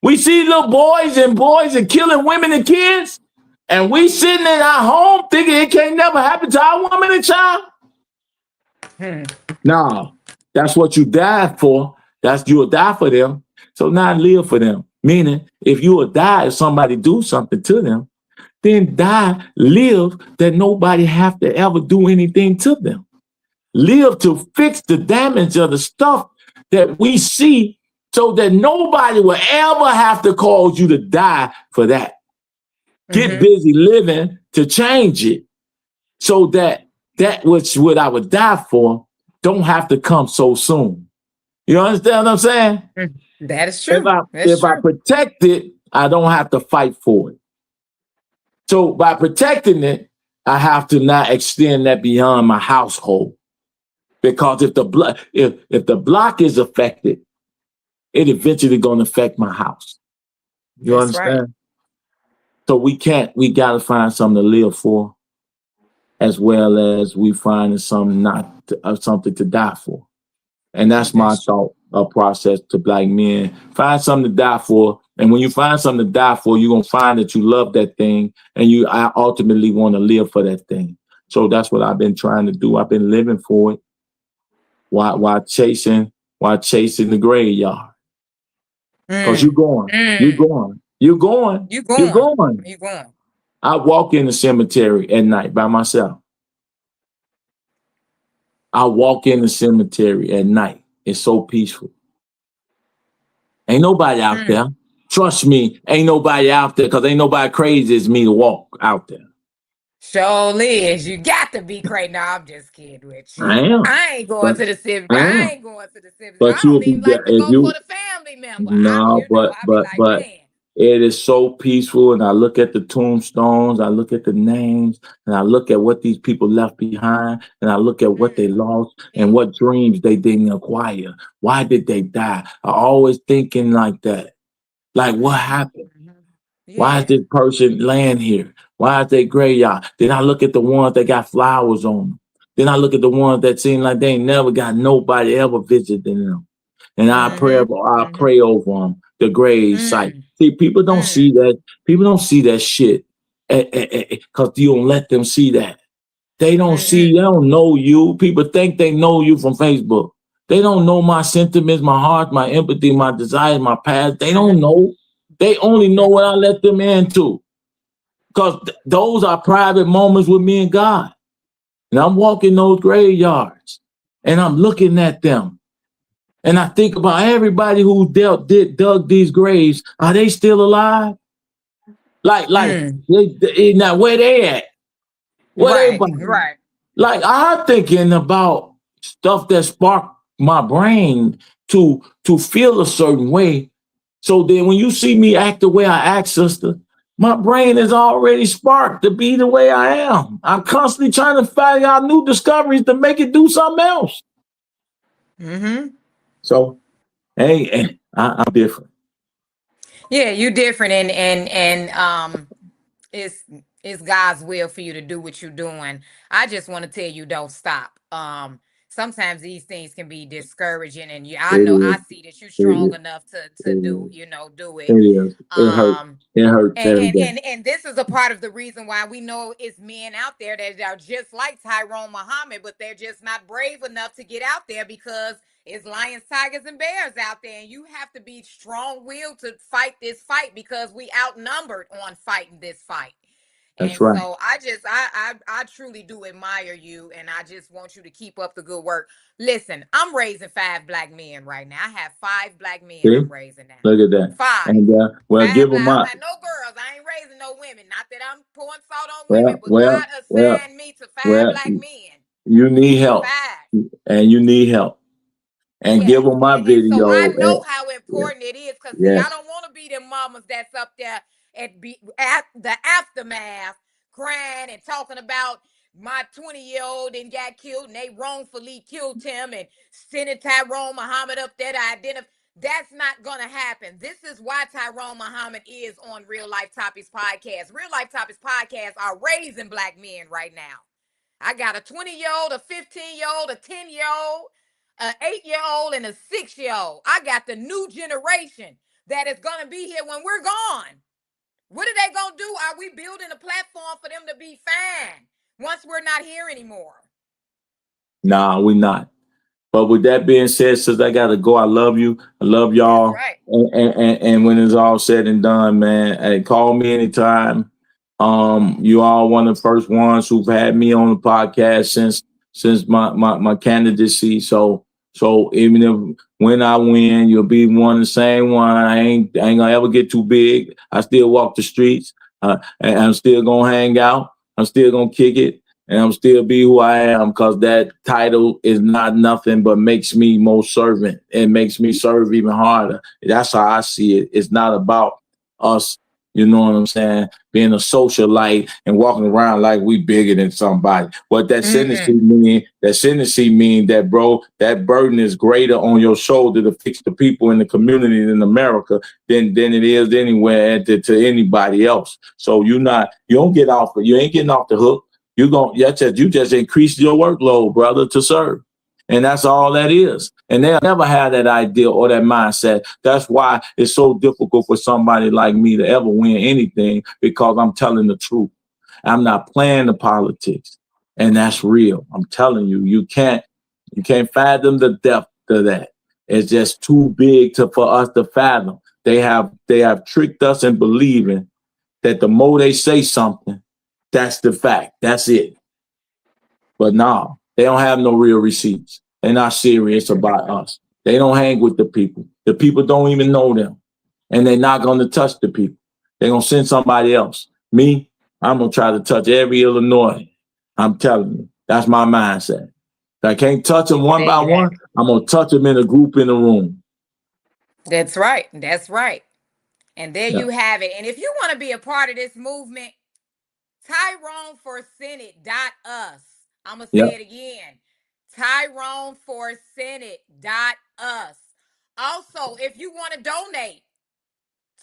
We see little boys and killing women and kids, and we sitting in our home thinking it can't never happen to our woman and child. No, that's what you died for. You'll die for them. So now live for them. Meaning, if you will die, if somebody do something to them, then die, live that nobody have to ever do anything to them. Live to fix the damage of the stuff that we see so that nobody will ever have to cause you to die for that. Get busy living to change it so that which what I would die for don't have to come so soon. You understand what I'm saying? That is true. If I protect it, I don't have to fight for it. So by protecting it, I have to not extend that beyond my household. Because if the block is affected, it eventually gonna affect my house. You understand? Right. So we gotta find something to live for, as well as we find something something to die for. And that's my thought process to black men. Find something to die for. And when you find something to die for, you're gonna find that you love that thing and I ultimately want to live for that thing. So that's what I've been trying to do. I've been living for it while chasing the graveyard. Because you're going. I walk in the cemetery at night by myself. I walk in the cemetery at night. It's so peaceful. Ain't nobody out there. Trust me, ain't nobody out there because ain't nobody crazy as me to walk out there. Surely is. You got to be crazy. No, I'm just kidding with you. I ain't going to the cemetery. I ain't going to the cemetery. But I don't even like to go for the family member. No, but it is so peaceful. And I look at the tombstones, I look at the names, and I look at what these people left behind, and I look at what they lost and what dreams they didn't acquire. Why did they die? I always thinking like that. Like, what happened? Why is this person laying here? Why is they graveyard? Then I look at the ones that got flowers on them. Then I look at the ones that seem like they ain't never got nobody ever visiting them. And I pray over them, the grave site. See, people don't see that. People don't see that shit because you don't let them see that. They don't see, they don't know you. People think they know you from Facebook. They don't know my sentiments, my heart, my empathy, my desires, my past. They don't know. They only know what I let them into. Because those are private moments with me and God. And I'm walking those graveyards and I'm looking at them. And I think about everybody who dug these graves. Are they still alive? Now where they at? Where right. Like I'm thinking about stuff that sparked my brain to feel a certain way. So then when you see me act the way I act, sister, my brain is already sparked to be the way I am. I'm constantly trying to find out new discoveries to make it do something else. So, hey, I'm different. Yeah, you different, and it's God's will for you to do what you're doing. I just want to tell you, don't stop. Sometimes these things can be discouraging, and I see that you're strong enough to do it. It is. It hurts. And this is a part of the reason why we know it's men out there that are just like Tyrone Muhammad, but they're just not brave enough to get out there because it's lions, tigers, and bears out there, and you have to be strong-willed to fight this fight because we outnumbered on fighting this fight. That's right. So I truly do admire you, and I just want you to keep up the good work. Listen, I'm raising 5 black men right now. I have 5 black men I'm raising now. Look at that. 5. And give them up. I got no girls. I ain't raising no women. Not that I'm pouring salt on women, but God assigned me to 5 black men. You need help. 5. And you need help. And give them my video. So I know how important it is because I don't want to be them mamas that's up there at the aftermath crying and talking about my 20-year-old and got killed and they wrongfully killed him and sending Tyrone Muhammad up there to identify. That's not going to happen. This is why Tyrone Muhammad is on Real Life Topics Podcast. Real Life Topics Podcast are raising black men right now. I got a 20-year-old, a 15-year-old, a 10-year-old, an 8-year-old, and a 6-year-old. I got the new generation that is going to be here when we're gone. What are they going to do? Are we building a platform for them to be fine once we're not here anymore? Nah, we're not. But with that being said, since I gotta go, I love you. I love y'all. That's right. And when it's all said and done, man, hey, call me anytime. You all one of the first ones who've had me on the podcast since my candidacy. So even if when I win, you'll be one of the same one. I ain't gonna ever get too big. I still walk the streets. And I'm still gonna hang out. I'm still gonna kick it. And I'm still be who I am, because that title is not nothing but makes me more servant. It makes me serve even harder. That's how I see it. It's not about us, you know what I'm saying, being a socialite and walking around like we bigger than somebody. What that synesthesia mean that, bro, that burden is greater on your shoulder to fix the people in the community in America than it is anywhere to anybody else. So you ain't getting off the hook. You just increase your workload, brother, to serve. And that's all that is. And they'll never have that idea or that mindset. That's why it's so difficult for somebody like me to ever win anything, because I'm telling the truth. I'm not playing the politics. And that's real. I'm telling you, you can't fathom the depth of that. It's just too big for us to fathom. They have tricked us in believing that the more they say something, that's the fact. That's it. But no, they don't have no real receipts. They're not serious about us. They don't hang with the people. The people don't even know them. And they're not going to touch the people. They're going to send somebody else. Me, I'm going to try to touch every Illinois. I'm telling you, that's my mindset. If I can't touch them one by one, I'm going to touch them in a group in a room. That's right. That's right. And there you have it. And if you want to be a part of this movement, TyroneForSenate.us. I'm going to say it again. TyroneForSenate.us. Also, if you want to donate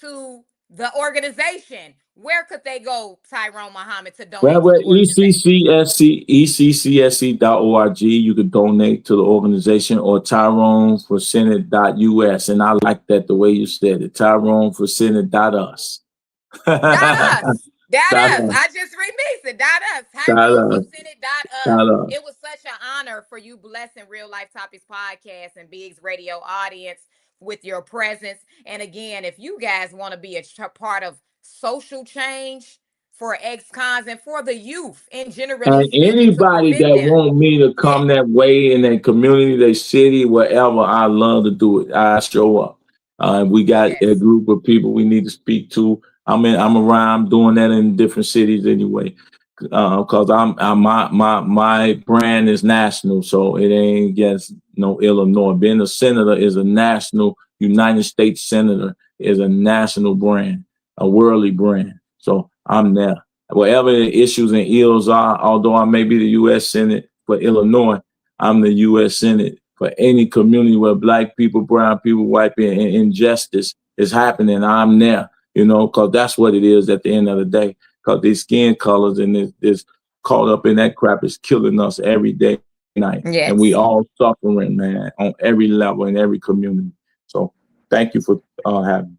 to the organization, where could they go, Tyrone Muhammad, to donate? Well, ECCSC.org. You could donate to the organization, or TyroneForSenate.us. And I like that the way you said it. TyroneForSenate.us. .us. I just remixed it. .us. TyroneForSenate.us. It was such an honor for you blessing Real Life Topics podcast and Biggs Radio audience with your presence. And again, if you guys want to be a part of social change for ex-cons and for the youth in general, and anybody that want me to come that way in their community, their city, wherever, I love to do it. I show up. We got a group of people we need to speak to. I'm around doing that in different cities anyway, because my brand is national, so it ain't against no Illinois. Being a senator is a national. United States senator is a national brand, a worldly brand. So I'm there. Whatever the issues and ills are, although I may be the U.S. Senate for Illinois, I'm the U.S. Senate for any community where Black people, brown people, white people, and injustice is happening. I'm there, because that's what it is at the end of the day. Because these skin colors and this caught up in that crap is killing us every day, night. Yes. And we all suffering, man, on every level in every community. So thank you for having me.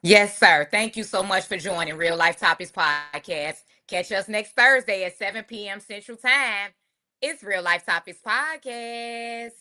Yes, sir. Thank you so much for joining Real Life Topics podcast. Catch us next Thursday at 7 p.m. Central Time. It's Real Life Topics podcast.